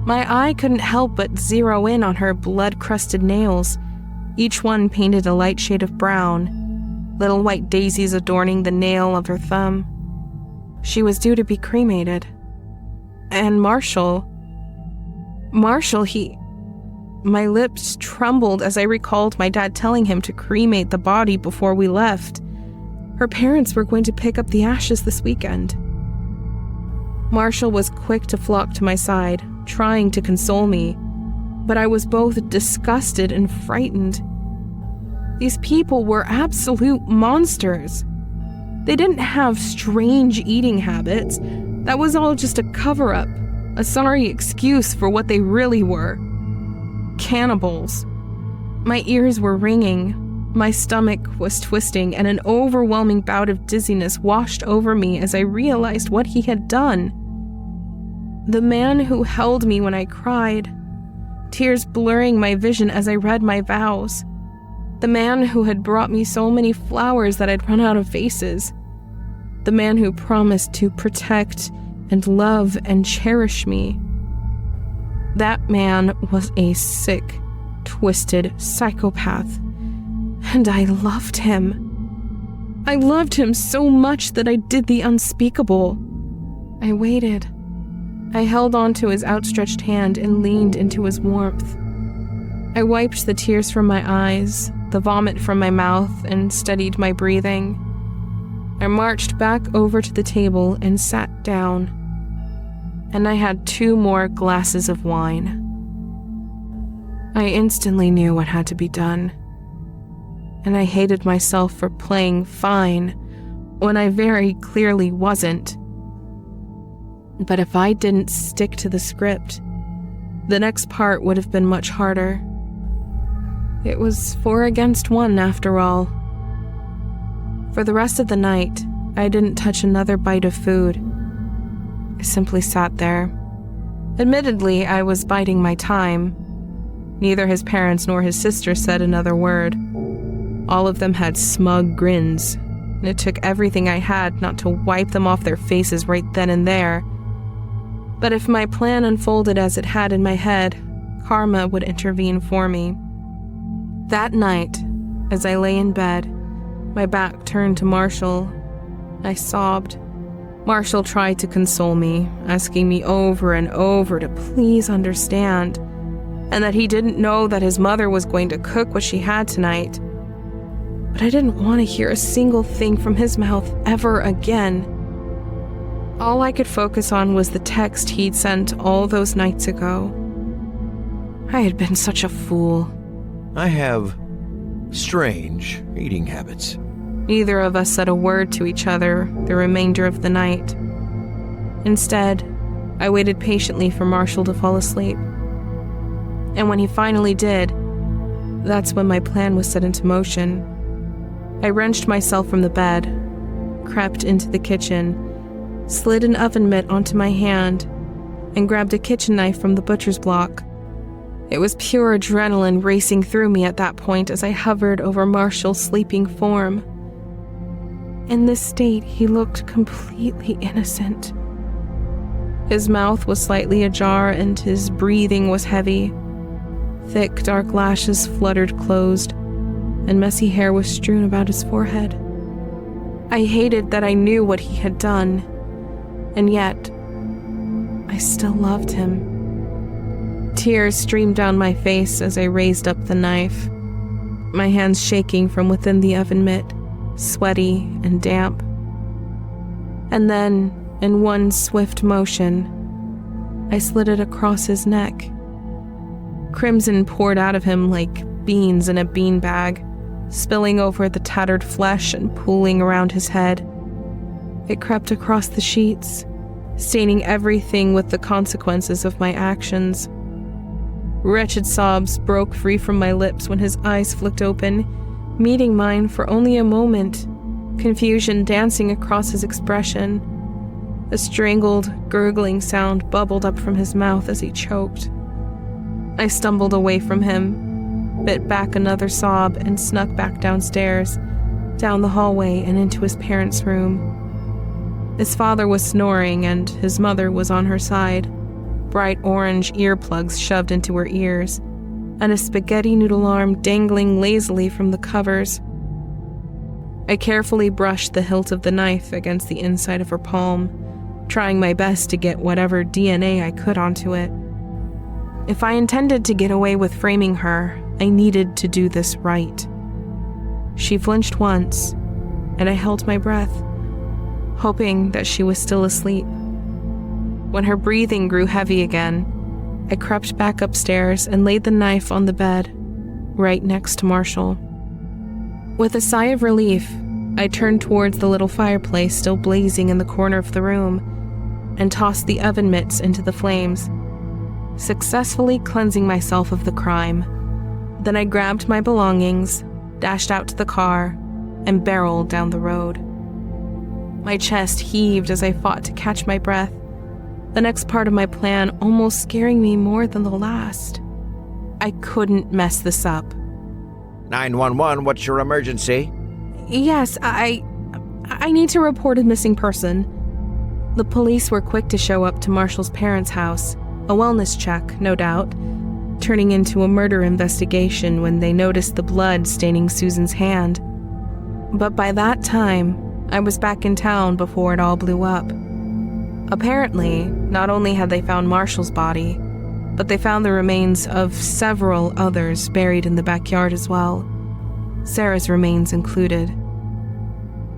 my eye couldn't help but zero in on her blood-crusted nails, each one painted a light shade of brown, little white daisies adorning the nail of her thumb. She was due to be cremated. And Marshall, my lips trembled as I recalled my dad telling him to cremate the body before we left. Her parents were going to pick up the ashes this weekend. Marshall was quick to flock to my side, trying to console me, but I was both disgusted and frightened. These people were absolute monsters. They didn't have strange eating habits. That was all just a cover-up, a sorry excuse for what they really were. Cannibals. My ears were ringing, my stomach was twisting, and an overwhelming bout of dizziness washed over me as I realized what he had done. The man who held me when I cried, tears blurring my vision as I read my vows. The man who had brought me so many flowers that I'd run out of vases. The man who promised to protect and love and cherish me. That man was a sick, twisted psychopath, and I loved him. I loved him so much that I did the unspeakable. I waited. I held onto his outstretched hand and leaned into his warmth. I wiped the tears from my eyes, the vomit from my mouth, and steadied my breathing. I marched back over to the table and sat down, and I had 2 more glasses of wine. I instantly knew what had to be done, and I hated myself for playing fine when I very clearly wasn't. But if I didn't stick to the script, the next part would have been much harder. It was 4 against 1 after all. For the rest of the night, I didn't touch another bite of food. I simply sat there. Admittedly, I was biding my time. Neither his parents nor his sister said another word. All of them had smug grins, and it took everything I had not to wipe them off their faces right then and there. But if my plan unfolded as it had in my head, karma would intervene for me. That night, as I lay in bed, my back turned to Marshall, I sobbed. Marshall tried to console me, asking me over and over to please understand, and that he didn't know that his mother was going to cook what she had tonight. But I didn't want to hear a single thing from his mouth ever again. All I could focus on was the text he'd sent all those nights ago. I had been such a fool. I have strange eating habits. Neither of us said a word to each other the remainder of the night. Instead, I waited patiently for Marshall to fall asleep. And when he finally did, that's when my plan was set into motion. I wrenched myself from the bed, crept into the kitchen, slid an oven mitt onto my hand, and grabbed a kitchen knife from the butcher's block. It was pure adrenaline racing through me at that point as I hovered over Marshall's sleeping form. In this state, he looked completely innocent. His mouth was slightly ajar and his breathing was heavy. Thick, dark lashes fluttered closed, and messy hair was strewn about his forehead. I hated that I knew what he had done, and yet, I still loved him. Tears streamed down my face as I raised up the knife, my hands shaking from within the oven mitt, sweaty and damp. And then, in one swift motion, I slid it across his neck. Crimson poured out of him like beans in a beanbag, spilling over the tattered flesh and pooling around his head. It crept across the sheets, staining everything with the consequences of my actions. Wretched sobs broke free from my lips when his eyes flicked open, meeting mine for only a moment, confusion dancing across his expression. A strangled, gurgling sound bubbled up from his mouth as he choked. I stumbled away from him, bit back another sob, and snuck back downstairs, down the hallway and into his parents' room. His father was snoring and his mother was on her side, bright orange earplugs shoved into her ears, and a spaghetti noodle arm dangling lazily from the covers. I carefully brushed the hilt of the knife against the inside of her palm, trying my best to get whatever DNA I could onto it. If I intended to get away with framing her, I needed to do this right. She flinched once, and I held my breath, hoping that she was still asleep. When her breathing grew heavy again, I crept back upstairs and laid the knife on the bed, right next to Marshall. With a sigh of relief, I turned towards the little fireplace still blazing in the corner of the room and tossed the oven mitts into the flames, successfully cleansing myself of the crime. Then I grabbed my belongings, dashed out to the car, and barreled down the road. My chest heaved as I fought to catch my breath, the next part of my plan almost scaring me more than the last. I couldn't mess this up. 911, what's your emergency? Yes, I need to report a missing person. The police were quick to show up to Marshall's parents' house, a wellness check, no doubt, turning into a murder investigation when they noticed the blood staining Susan's hand. But by that time, I was back in town before it all blew up. Apparently, not only had they found Marshall's body, but they found the remains of several others buried in the backyard as well, Sarah's remains included.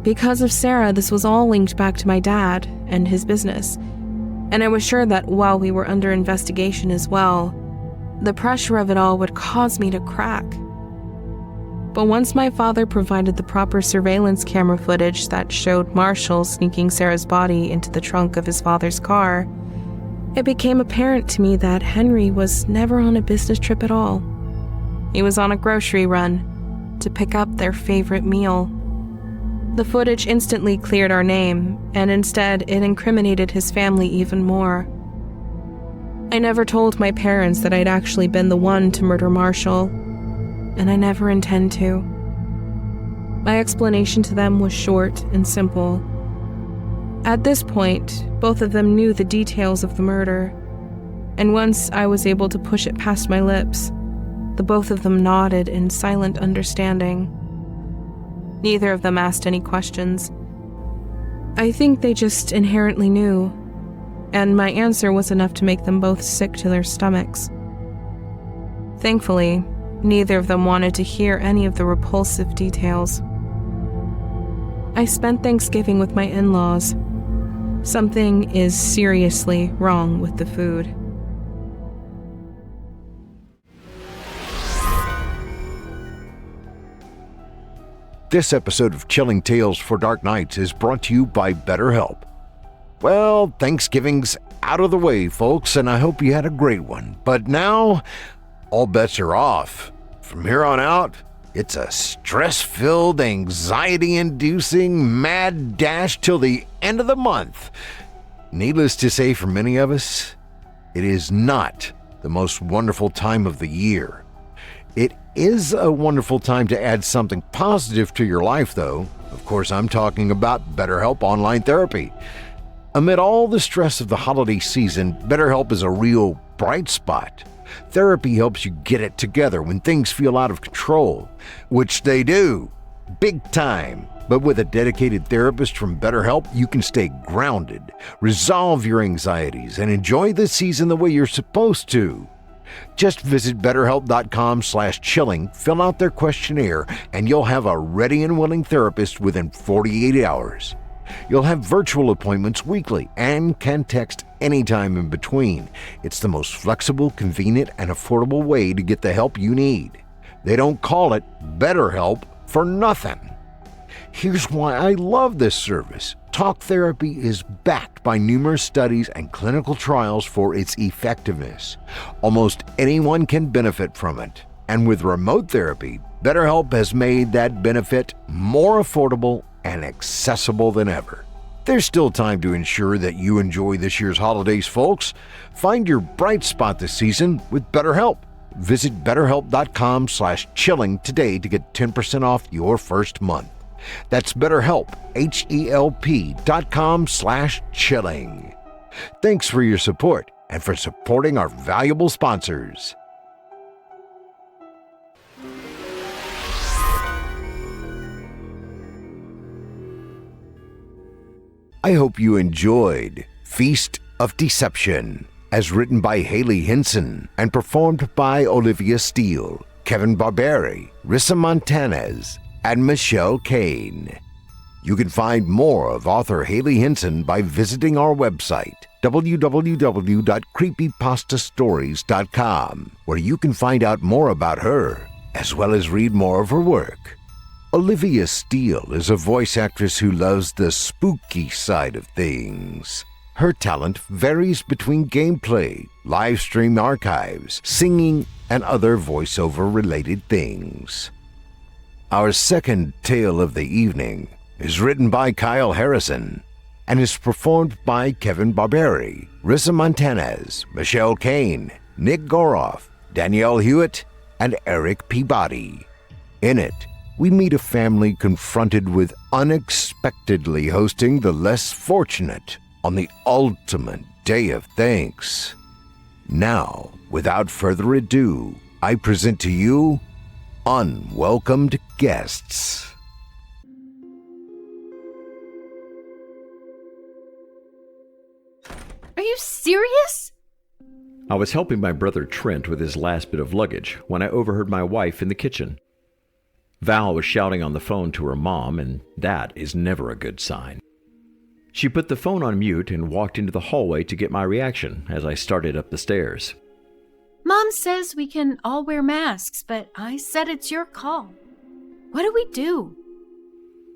Because of Sarah, this was all linked back to my dad and his business, and I was sure that while we were under investigation as well, the pressure of it all would cause me to crack. But once my father provided the proper surveillance camera footage that showed Marshall sneaking Sarah's body into the trunk of his father's car, it became apparent to me that Henry was never on a business trip at all. He was on a grocery run to pick up their favorite meal. The footage instantly cleared our name, and instead it incriminated his family even more. I never told my parents that I'd actually been the one to murder Marshall, and I never intend to. My explanation to them was short and simple. At this point, both of them knew the details of the murder, and once I was able to push it past my lips, the both of them nodded in silent understanding. Neither of them asked any questions. I think they just inherently knew, and my answer was enough to make them both sick to their stomachs. Thankfully, neither of them wanted to hear any of the repulsive details. I spent Thanksgiving with my in-laws. Something is seriously wrong with the food. This episode of Chilling Tales for Dark Nights is brought to you by BetterHelp. Well, Thanksgiving's out of the way, folks, and I hope you had a great one. But now, all bets are off. From here on out, it's a stress-filled, anxiety-inducing, mad dash till the end of the month. Needless to say, for many of us, it is not the most wonderful time of the year. It is a wonderful time to add something positive to your life, though. Of course, I'm talking about BetterHelp Online Therapy. Amid all the stress of the holiday season, BetterHelp is a real bright spot. Therapy helps you get it together when things feel out of control, which they do, big time. But with a dedicated therapist from BetterHelp, you can stay grounded, resolve your anxieties, and enjoy this season the way you're supposed to. Just visit BetterHelp.com/chilling, fill out their questionnaire, and you'll have a ready and willing therapist within 48 hours. You'll have virtual appointments weekly and can text anytime in between. It's the most flexible, convenient, and affordable way to get the help you need. They don't call it BetterHelp for nothing. Here's why I love this service. Talk therapy is backed by numerous studies and clinical trials for its effectiveness. Almost anyone can benefit from it. And with remote therapy, BetterHelp has made that benefit more affordable and accessible than ever. There's still time to ensure that you enjoy this year's holidays, folks. Find your bright spot this season with BetterHelp. Visit BetterHelp.com/chilling today to get 10% off your first month. That's BetterHelp, HELP.com/chilling. Thanks for your support and for supporting our valuable sponsors. I hope you enjoyed Feast of Deception, as written by Hailey Henson and performed by Olivia Steele, Kevin Barbare, Rissa Montanez, and Michelle Kane. You can find more of author Hailey Henson by visiting our website, www.creepypastastories.com, where you can find out more about her, as well as read more of her work. Olivia Steele is a voice actress who loves the spooky side of things. Her talent varies between gameplay, live stream archives, singing, and other voiceover-related things. Our second tale of the evening is written by Kyle Harrison and is performed by Kevin Barbare, Rissa Montanez, Michelle Kane, Nick Goroff, Danielle Hewitt, and Erik Peabody. In it, we meet a family confronted with unexpectedly hosting the less fortunate on the ultimate day of thanks. Now, without further ado, I present to you Unwelcomed Guests. Are you serious? I was helping my brother Trent with his last bit of luggage when I overheard my wife in the kitchen. Val was shouting on the phone to her mom, and that is never a good sign. She put the phone on mute and walked into the hallway to get my reaction as I started up the stairs. Mom says we can all wear masks, but I said it's your call. What do we do?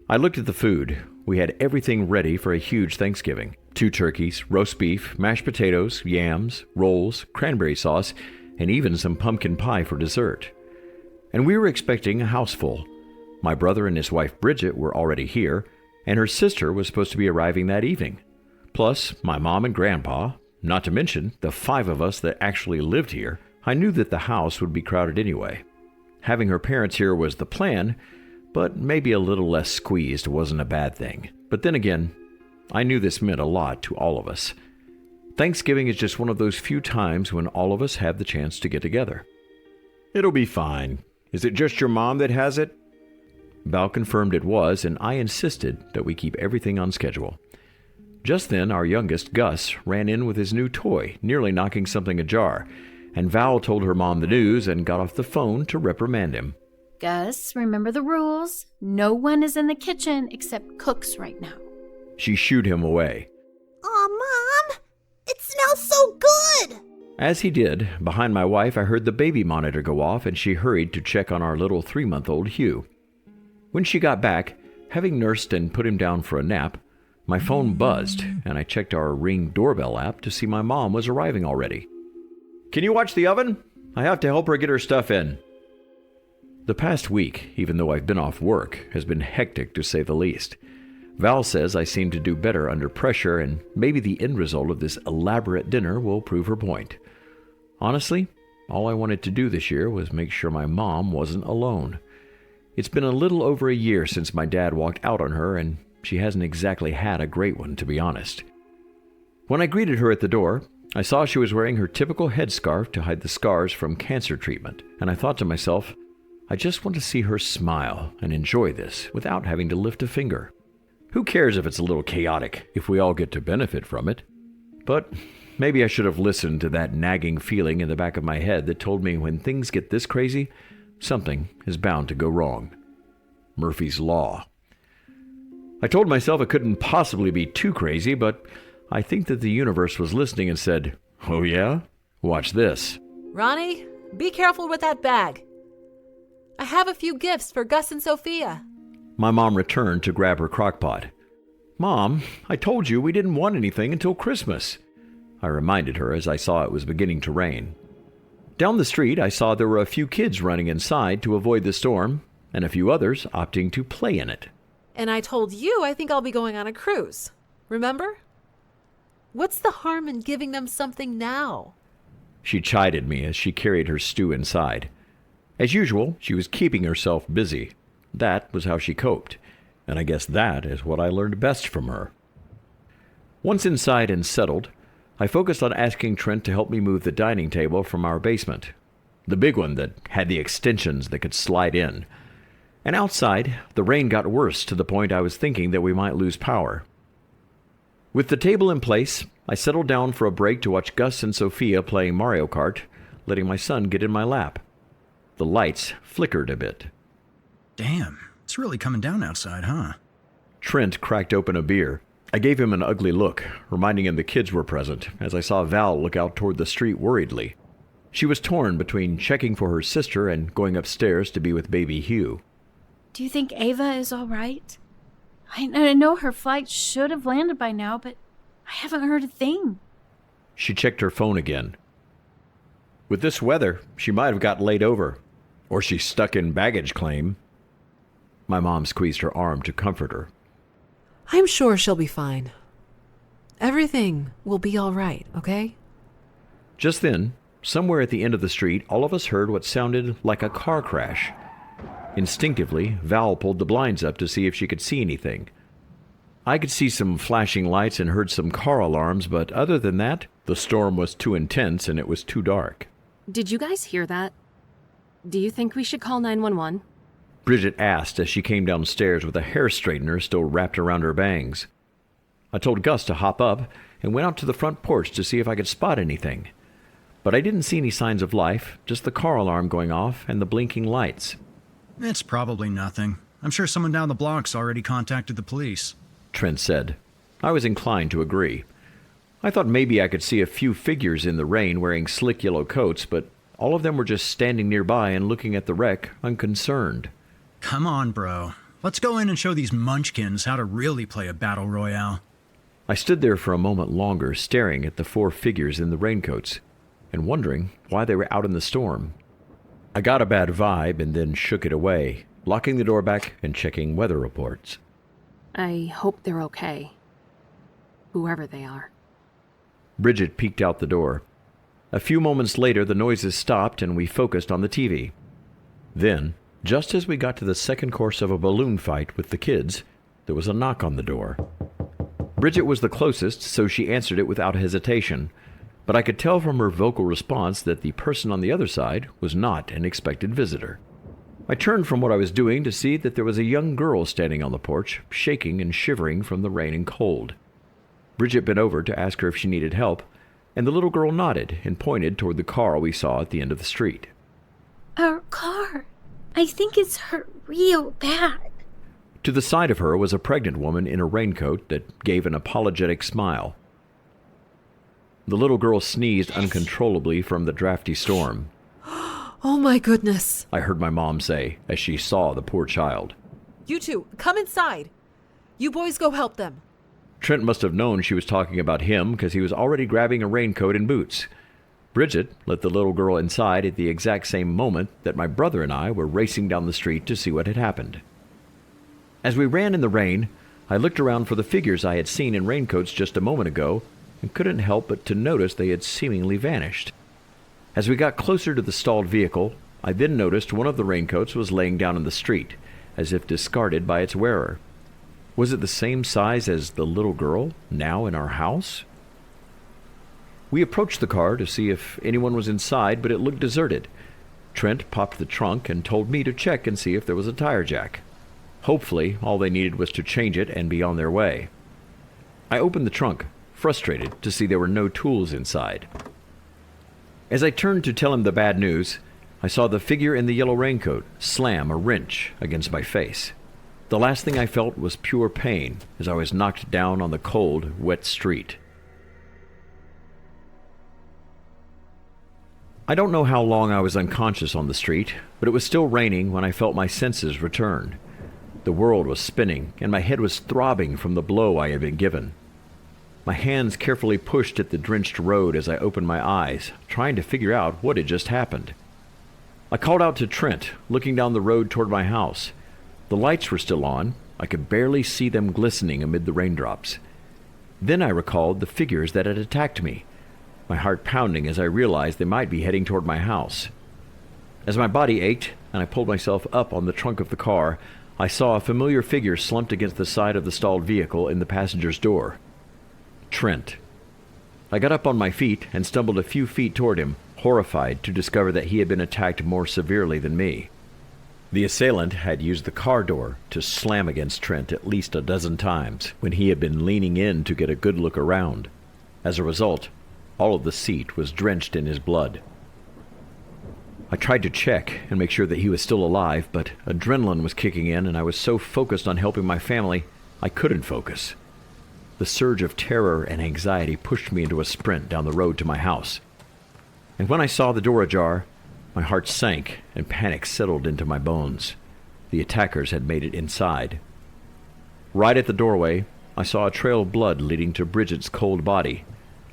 I looked at the food. We had everything ready for a huge Thanksgiving. 2 turkeys, roast beef, mashed potatoes, yams, rolls, cranberry sauce, and even some pumpkin pie for dessert. And we were expecting a house full. My brother and his wife Bridget were already here, and her sister was supposed to be arriving that evening. Plus, my mom and grandpa, not to mention the 5 of us that actually lived here. I knew that the house would be crowded anyway. Having her parents here was the plan, but maybe a little less squeezed wasn't a bad thing. But then again, I knew this meant a lot to all of us. Thanksgiving is just one of those few times when all of us have the chance to get together. It'll be fine. Is it just your mom that has it? Val confirmed it was, and I insisted that we keep everything on schedule. Just then, our youngest, Gus, ran in with his new toy, nearly knocking something ajar, and Val told her mom the news and got off the phone to reprimand him. Gus, remember the rules. No one is in the kitchen except cooks right now. She shooed him away. Aw, Mom! It smells so good! As he did, behind my wife I heard the baby monitor go off, and she hurried to check on our little 3-month-old Hugh. When she got back, having nursed and put him down for a nap, my phone buzzed, and I checked our Ring doorbell app to see my mom was arriving already. Can you watch the oven? I have to help her get her stuff in. The past week, even though I've been off work, has been hectic to say the least. Val says I seem to do better under pressure, and maybe the end result of this elaborate dinner will prove her point. Honestly, all I wanted to do this year was make sure my mom wasn't alone. It's been a little over a year since my dad walked out on her, and she hasn't exactly had a great one, to be honest. When I greeted her at the door, I saw she was wearing her typical headscarf to hide the scars from cancer treatment, and I thought to myself, I just want to see her smile and enjoy this without having to lift a finger. Who cares if it's a little chaotic if we all get to benefit from it? But maybe I should have listened to that nagging feeling in the back of my head that told me when things get this crazy, something is bound to go wrong. Murphy's Law. I told myself it couldn't possibly be too crazy, but I think that the universe was listening and said, "Oh yeah? Watch this." Ronnie, be careful with that bag. I have a few gifts for Gus and Sophia. My mom returned to grab her crockpot. "Mom, I told you we didn't want anything until Christmas," I reminded her as I saw it was beginning to rain. Down the street, I saw there were a few kids running inside to avoid the storm, and a few others opting to play in it. And I told you I think I'll be going on a cruise. Remember? What's the harm in giving them something now? She chided me as she carried her stew inside. As usual, she was keeping herself busy. That was how she coped, and I guess that is what I learned best from her. Once inside and settled, I focused on asking Trent to help me move the dining table from our basement, the big one that had the extensions that could slide in. And outside, the rain got worse to the point I was thinking that we might lose power. With the table in place, I settled down for a break to watch Gus and Sophia playing Mario Kart, letting my son get in my lap. The lights flickered a bit. Damn, it's really coming down outside, huh? Trent cracked open a beer. I gave him an ugly look, reminding him the kids were present, as I saw Val look out toward the street worriedly. She was torn between checking for her sister and going upstairs to be with baby Hugh. Do you think Ava is all right? I know her flight should have landed by now, but I haven't heard a thing. She checked her phone again. With this weather, she might have got laid over. Or she's stuck in baggage claim. My mom squeezed her arm to comfort her. I'm sure she'll be fine. Everything will be all right, okay? Just then, somewhere at the end of the street, all of us heard what sounded like a car crash. Instinctively, Val pulled the blinds up to see if she could see anything. I could see some flashing lights and heard some car alarms, but other than that, the storm was too intense and it was too dark. Did you guys hear that? Do you think we should call 911? Bridget asked as she came downstairs with a hair straightener still wrapped around her bangs. I told Gus to hop up and went out to the front porch to see if I could spot anything. But I didn't see any signs of life, just the car alarm going off and the blinking lights. It's probably nothing. I'm sure someone down the block's already contacted the police, Trent said. I was inclined to agree. I thought maybe I could see a few figures in the rain wearing slick yellow coats, but all of them were just standing nearby and looking at the wreck, unconcerned. Come on, bro. Let's go in and show these munchkins how to really play a battle royale. I stood there for a moment longer, staring at the 4 figures in the raincoats, and wondering why they were out in the storm. I got a bad vibe and then shook it away, locking the door back and checking weather reports. I hope they're okay. Whoever they are. Bridget peeked out the door. A few moments later, the noises stopped and we focused on the TV. Then, just as we got to the second course of a balloon fight with the kids, there was a knock on the door. Bridget was the closest, so she answered it without hesitation, but I could tell from her vocal response that the person on the other side was not an expected visitor. I turned from what I was doing to see that there was a young girl standing on the porch, shaking and shivering from the rain and cold. Bridget bent over to ask her if she needed help, and the little girl nodded and pointed toward the car we saw at the end of the street. Our car. I think it's hurt real bad. To the side of her was a pregnant woman in a raincoat that gave an apologetic smile. The little girl sneezed uncontrollably from the drafty storm. Oh my goodness, I heard my mom say as she saw the poor child. You two, come inside. You boys go help them. Trent must have known she was talking about him because he was already grabbing a raincoat and boots. Bridget let the little girl inside at the exact same moment that my brother and I were racing down the street to see what had happened. As we ran in the rain, I looked around for the figures I had seen in raincoats just a moment ago and couldn't help but to notice they had seemingly vanished. As we got closer to the stalled vehicle, I then noticed one of the raincoats was laying down in the street, as if discarded by its wearer. Was it the same size as the little girl, now in our house? We approached the car to see if anyone was inside, but it looked deserted. Trent popped the trunk and told me to check and see if there was a tire jack. Hopefully, all they needed was to change it and be on their way. I opened the trunk, frustrated to see there were no tools inside. As I turned to tell him the bad news, I saw the figure in the yellow raincoat slam a wrench against my face. The last thing I felt was pure pain as I was knocked down on the cold, wet street. I don't know how long I was unconscious on the street, but it was still raining when I felt my senses return. The world was spinning, and my head was throbbing from the blow I had been given. My hands carefully pushed at the drenched road as I opened my eyes, trying to figure out what had just happened. I called out to Trent, looking down the road toward my house. The lights were still on. I could barely see them glistening amid the raindrops. Then I recalled the figures that had attacked me, my heart pounding as I realized they might be heading toward my house. As my body ached and I pulled myself up on the trunk of the car, I saw a familiar figure slumped against the side of the stalled vehicle in the passenger's door. Trent. I got up on my feet and stumbled a few feet toward him, horrified to discover that he had been attacked more severely than me. The assailant had used the car door to slam against Trent at least a dozen times when he had been leaning in to get a good look around. As a result, all of the seat was drenched in his blood. I tried to check and make sure that he was still alive, but adrenaline was kicking in and I was so focused on helping my family, I couldn't focus. The surge of terror and anxiety pushed me into a sprint down the road to my house. And when I saw the door ajar, my heart sank and panic settled into my bones. The attackers had made it inside. Right at the doorway, I saw a trail of blood leading to Bridget's cold body.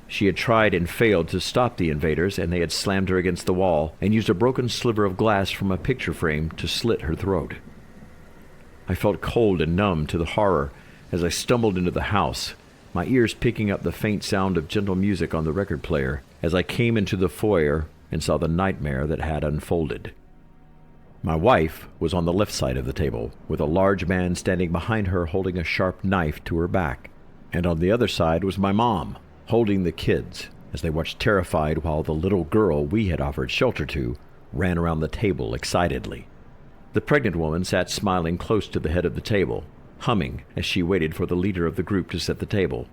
She had tried and failed to stop the invaders, and they had slammed her against the wall and used a broken sliver of glass from a picture frame to slit her throat. I felt cold and numb to the horror as I stumbled into the house, my ears picking up the faint sound of gentle music on the record player as I came into the foyer and saw the nightmare that had unfolded. My wife was on the left side of the table, with a large man standing behind her holding a sharp knife to her back, and on the other side was my mom, holding the kids as they watched terrified while the little girl we had offered shelter to ran around the table excitedly. The pregnant woman sat smiling close to the head of the table, humming as she waited for the leader of the group to set the table.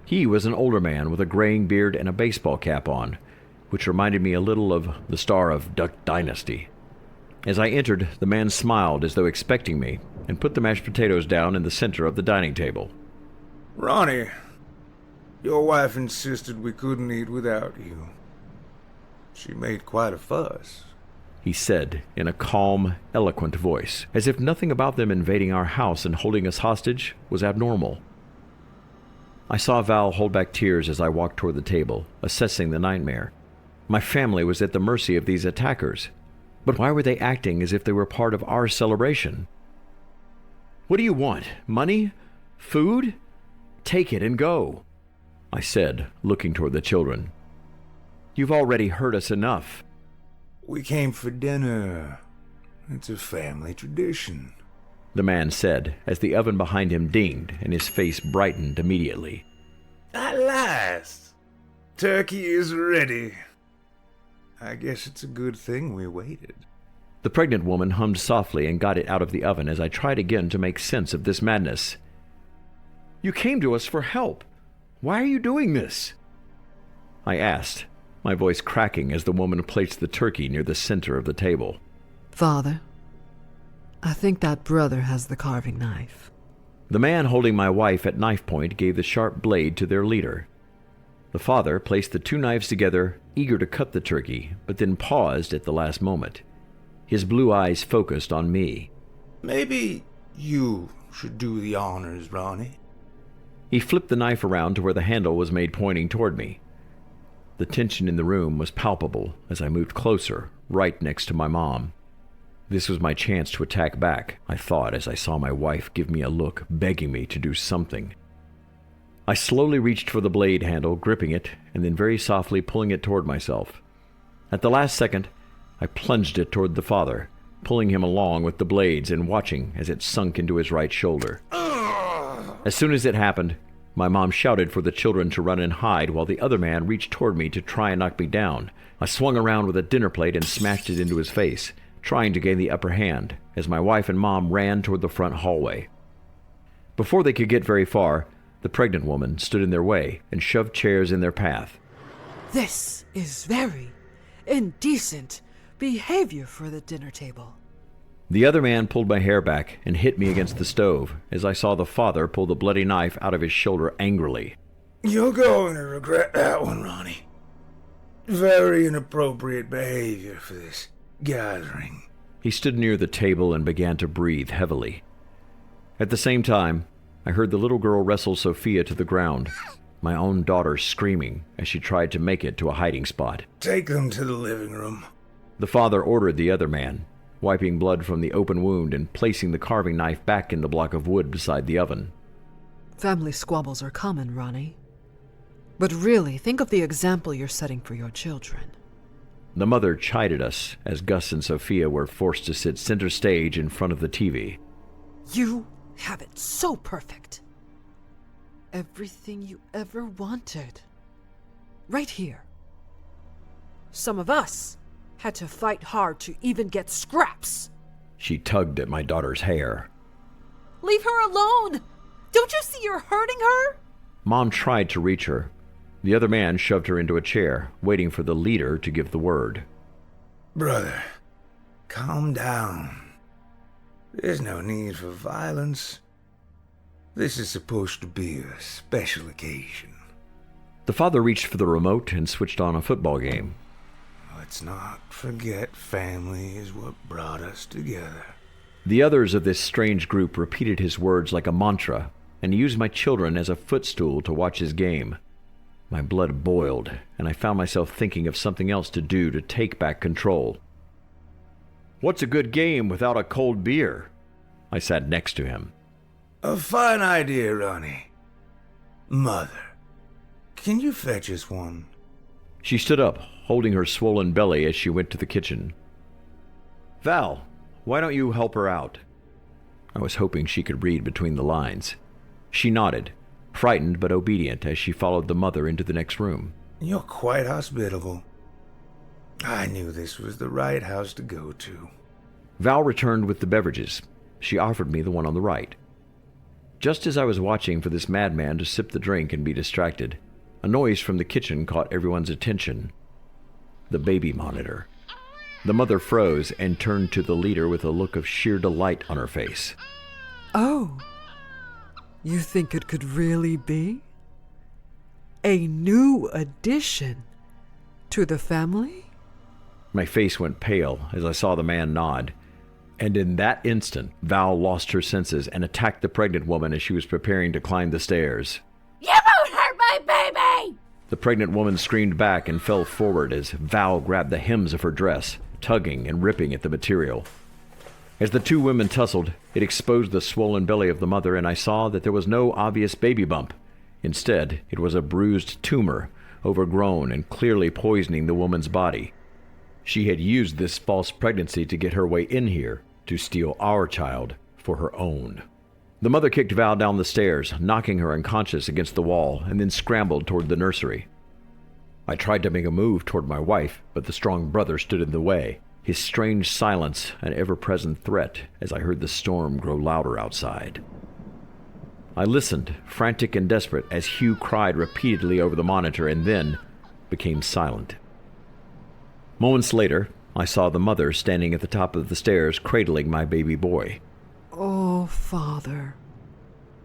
He was an older man with a graying beard and a baseball cap on, which reminded me a little of the star of Duck Dynasty. As I entered, the man smiled as though expecting me and put the mashed potatoes down in the center of the dining table. Ronnie, your wife insisted we couldn't eat without you. She made quite a fuss, he said in a calm, eloquent voice, as if nothing about them invading our house and holding us hostage was abnormal. I saw Val hold back tears as I walked toward the table, assessing the nightmare. My family was at the mercy of these attackers, but why were they acting as if they were part of our celebration? What do you want? Money? Food? Take it and go, I said, looking toward the children. You've already hurt us enough. We came for dinner. It's a family tradition, the man said as the oven behind him dinged and his face brightened immediately. At last! Turkey is ready. I guess it's a good thing we waited. The pregnant woman hummed softly and got it out of the oven as I tried again to make sense of this madness. You came to us for help. Why are you doing this? I asked, my voice cracking as the woman placed the turkey near the center of the table. Father, I think that brother has the carving knife. The man holding my wife at knife point gave the sharp blade to their leader. The father placed the two knives together, eager to cut the turkey, but then paused at the last moment. His blue eyes focused on me. Maybe you should do the honors, Ronnie. He flipped the knife around to where the handle was made pointing toward me. The tension in the room was palpable as I moved closer, right next to my mom. This was my chance to attack back, I thought as I saw my wife give me a look, begging me to do something. I slowly reached for the blade handle, gripping it, and then very softly pulling it toward myself. At the last second, I plunged it toward the father, pulling him along with the blades and watching as it sunk into his right shoulder. As soon as it happened, my mom shouted for the children to run and hide while the other man reached toward me to try and knock me down. I swung around with a dinner plate and smashed it into his face, trying to gain the upper hand as my wife and mom ran toward the front hallway. Before they could get very far, the pregnant woman stood in their way and shoved chairs in their path. This is very indecent behavior for the dinner table. The other man pulled my hair back and hit me against the stove as I saw the father pull the bloody knife out of his shoulder angrily. You're going to regret that one, Ronnie. Very inappropriate behavior for this gathering. He stood near the table and began to breathe heavily. At the same time, I heard the little girl wrestle Sophia to the ground, my own daughter screaming as she tried to make it to a hiding spot. Take them to the living room. The father ordered the other man, wiping blood from the open wound and placing the carving knife back in the block of wood beside the oven. Family squabbles are common, Ronnie. But really, think of the example you're setting for your children. The mother chided us as Gus and Sophia were forced to sit center stage in front of the TV. You have it so perfect. Everything you ever wanted. Right here. Some of us had to fight hard to even get scraps. She tugged at my daughter's hair. Leave her alone! Don't you see you're hurting her? Mom tried to reach her. The other man shoved her into a chair, waiting for the leader to give the word. Brother, calm down. There's no need for violence. This is supposed to be a special occasion. The father reached for the remote and switched on a football game. Let's not forget family is what brought us together. The others of this strange group repeated his words like a mantra, and used my children as a footstool to watch his game. My blood boiled, and I found myself thinking of something else to do to take back control. What's a good game without a cold beer? I sat next to him. A fine idea, Ronnie. Mother, can you fetch us one? She stood up, holding her swollen belly as she went to the kitchen. Val, why don't you help her out? I was hoping she could read between the lines. She nodded, frightened but obedient as she followed the mother into the next room. You're quite hospitable. I knew this was the right house to go to. Val returned with the beverages. She offered me the one on the right. Just as I was watching for this madman to sip the drink and be distracted, a noise from the kitchen caught everyone's attention. The baby monitor. The mother froze and turned to the leader with a look of sheer delight on her face. Oh, you think it could really be? A new addition to the family? My face went pale as I saw the man nod, and in that instant, Val lost her senses and attacked the pregnant woman as she was preparing to climb the stairs. You won't hurt my baby! The pregnant woman screamed back and fell forward as Val grabbed the hems of her dress, tugging and ripping at the material. As the two women tussled, it exposed the swollen belly of the mother, and I saw that there was no obvious baby bump. Instead, it was a bruised tumor, overgrown and clearly poisoning the woman's body. She had used this false pregnancy to get her way in here, to steal our child for her own. The mother kicked Val down the stairs, knocking her unconscious against the wall, and then scrambled toward the nursery. I tried to make a move toward my wife, but the strong brother stood in the way, his strange silence an ever-present threat as I heard the storm grow louder outside. I listened, frantic and desperate, as Hugh cried repeatedly over the monitor and then became silent. Moments later, I saw the mother standing at the top of the stairs cradling my baby boy. Oh, Father,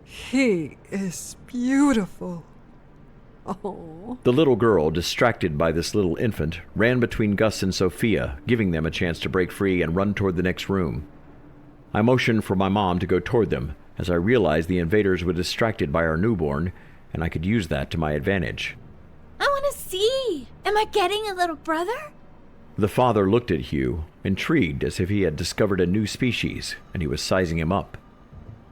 he is beautiful. Oh. The little girl, distracted by this little infant, ran between Gus and Sophia, giving them a chance to break free and run toward the next room. I motioned for my mom to go toward them, as I realized the invaders were distracted by our newborn, and I could use that to my advantage. I want to see. Am I getting a little brother? The father looked at Hugh, intrigued as if he had discovered a new species, and he was sizing him up.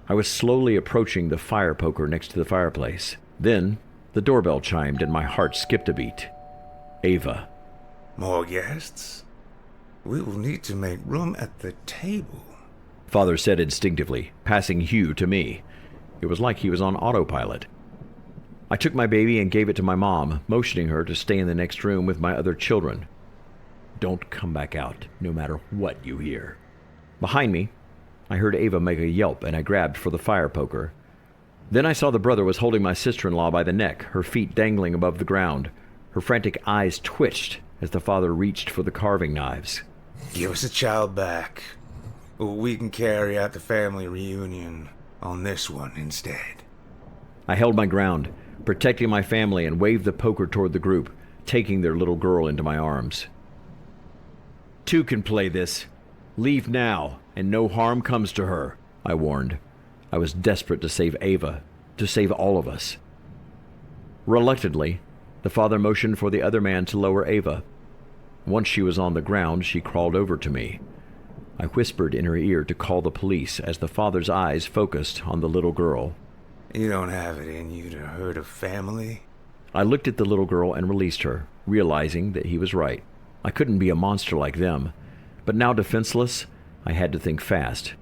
I was slowly approaching the fire poker next to the fireplace. Then, the doorbell chimed and my heart skipped a beat. Ava. More guests? We will need to make room at the table, Father said instinctively, passing Hugh to me. It was like he was on autopilot. I took my baby and gave it to my mom, motioning her to stay in the next room with my other children. Don't come back out, no matter what you hear. Behind me, I heard Ava make a yelp, and I grabbed for the fire poker. Then I saw the brother was holding my sister-in-law by the neck, her feet dangling above the ground. Her frantic eyes twitched as the father reached for the carving knives. Give us a child back. We can carry out the family reunion on this one instead. I held my ground, protecting my family, and waved the poker toward the group, taking their little girl into my arms. Two can play this. Leave now, and no harm comes to her, I warned. I was desperate to save Ava, to save all of us. Reluctantly, the father motioned for the other man to lower Ava. Once she was on the ground, she crawled over to me. I whispered in her ear to call the police as the father's eyes focused on the little girl. You don't have it in you to hurt a family? I looked at the little girl and released her, realizing that he was right. I couldn't be a monster like them, but now defenseless, I had to think fast.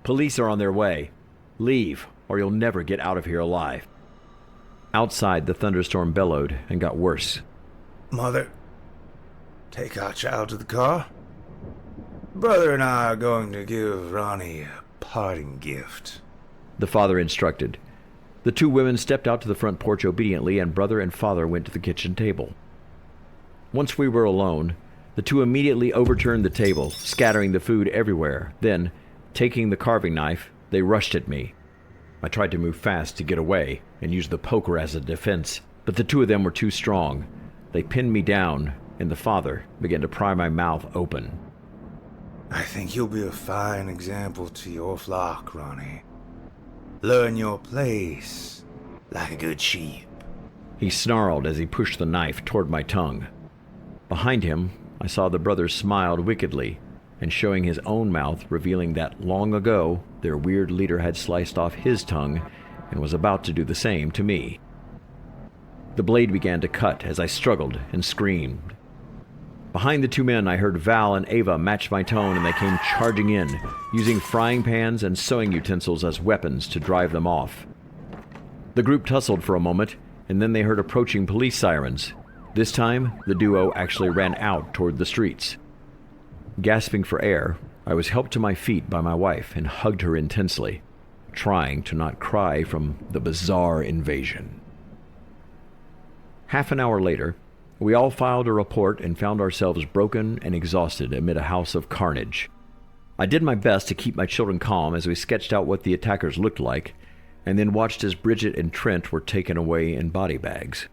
Police are on their way. Leave, or you'll never get out of here alive. Outside, the thunderstorm bellowed and got worse. Mother, take our child to the car. Brother and I are going to give Ronnie a parting gift, the father instructed. The two women stepped out to the front porch obediently, and brother and father went to the kitchen table. Once we were alone, the two immediately overturned the table, scattering the food everywhere. Then, taking the carving knife, they rushed at me. I tried to move fast to get away and use the poker as a defense, but the two of them were too strong. They pinned me down, and the father began to pry my mouth open. I think you'll be a fine example to your flock, Ronnie. Learn your place, like a good sheep. He snarled as he pushed the knife toward my tongue. Behind him, I saw the brothers smiled wickedly, and showing his own mouth, revealing that long ago their weird leader had sliced off his tongue and was about to do the same to me. The blade began to cut as I struggled and screamed. Behind the two men, I heard Val and Ava match my tone, and they came charging in, using frying pans and sewing utensils as weapons to drive them off. The group tussled for a moment, and then they heard approaching police sirens. This time, the duo actually ran out toward the streets. Gasping for air, I was helped to my feet by my wife and hugged her intensely, trying to not cry from the bizarre invasion. Half an hour later, we all filed a report and found ourselves broken and exhausted amid a house of carnage. I did my best to keep my children calm as we sketched out what the attackers looked like, and then watched as Bridget and Trent were taken away in body bags.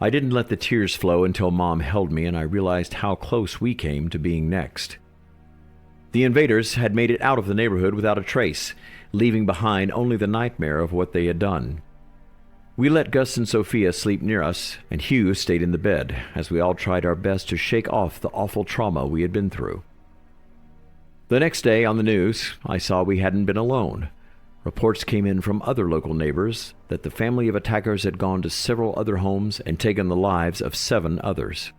I didn't let the tears flow until Mom held me and I realized how close we came to being next. The invaders had made it out of the neighborhood without a trace, leaving behind only the nightmare of what they had done. We let Gus and Sophia sleep near us, and Hugh stayed in the bed, as we all tried our best to shake off the awful trauma we had been through. The next day on the news, I saw we hadn't been alone. Reports came in from other local neighbors that the family of attackers had gone to several other homes and taken the lives of 7 others.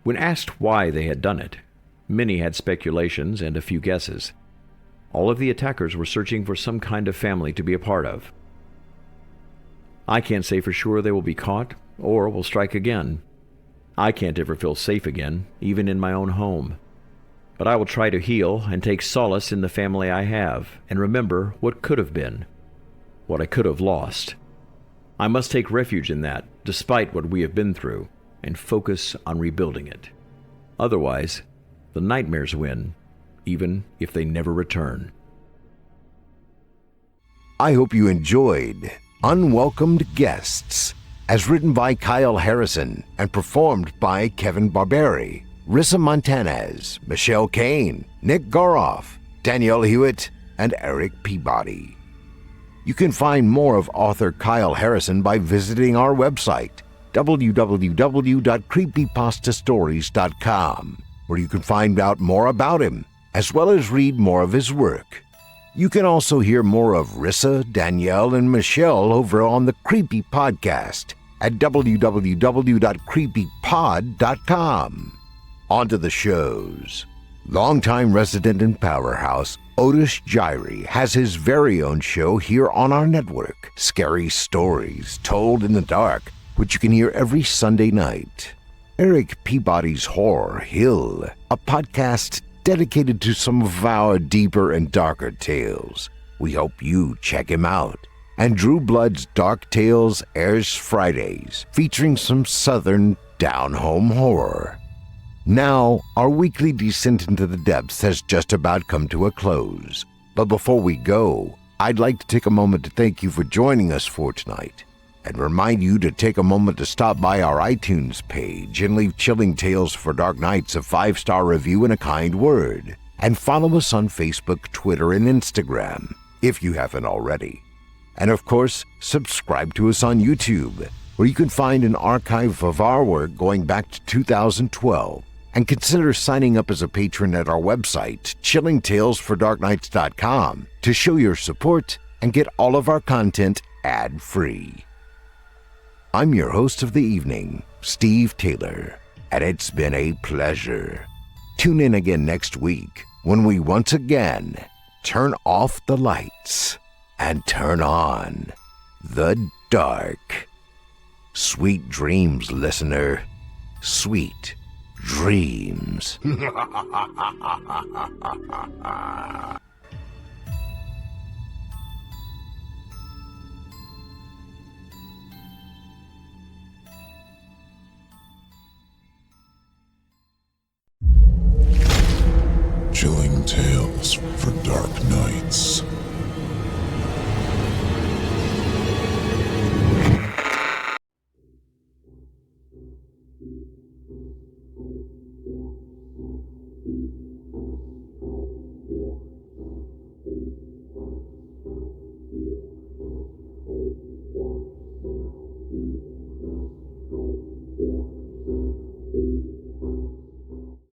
When asked why they had done it, many had speculations and a few guesses. All of the attackers were searching for some kind of family to be a part of. I can't say for sure they will be caught or will strike again. I can't ever feel safe again, even in my own home. But I will try to heal and take solace in the family I have, and remember what could have been, what I could have lost. I must take refuge in that, despite what we have been through, and focus on rebuilding it. Otherwise, the nightmares win, even if they never return. I hope you enjoyed Unwelcomed Guests, as written by Kyle Harrison and performed by Kevin Barbare, Rissa Montanez, Michelle Kane, Nick Goroff, Danielle Hewitt, and Erik Peabody. You can find more of author Kyle Harrison by visiting our website, www.creepypastastories.com, where you can find out more about him, as well as read more of his work. You can also hear more of Rissa, Danielle, and Michelle over on the Creepy Podcast at www.creepypod.com. On to the shows. Longtime resident in Powerhouse, Otis Jiry has his very own show here on our network, Scary Stories Told in the Dark, which you can hear every Sunday night. Erik Peabody's Horror Hill, a podcast dedicated to some of our deeper and darker tales. We hope you check him out. And Drew Blood's Dark Tales airs Fridays, featuring some southern down-home horror. Now, our weekly descent into the depths has just about come to a close. But before we go, I'd like to take a moment to thank you for joining us for tonight, and remind you to take a moment to stop by our iTunes page and leave Chilling Tales for Dark Nights a 5-star review and a kind word. And follow us on Facebook, Twitter, and Instagram, if you haven't already. And of course, subscribe to us on YouTube, where you can find an archive of our work going back to 2012. And consider signing up as a patron at our website, chillingtalesfordarknights.com, to show your support and get all of our content ad-free. I'm your host of the evening, Steve Taylor, and it's been a pleasure. Tune in again next week when we once again turn off the lights and turn on the dark. Sweet dreams, listener. Sweet dreams. Chilling Tales for Dark Nights.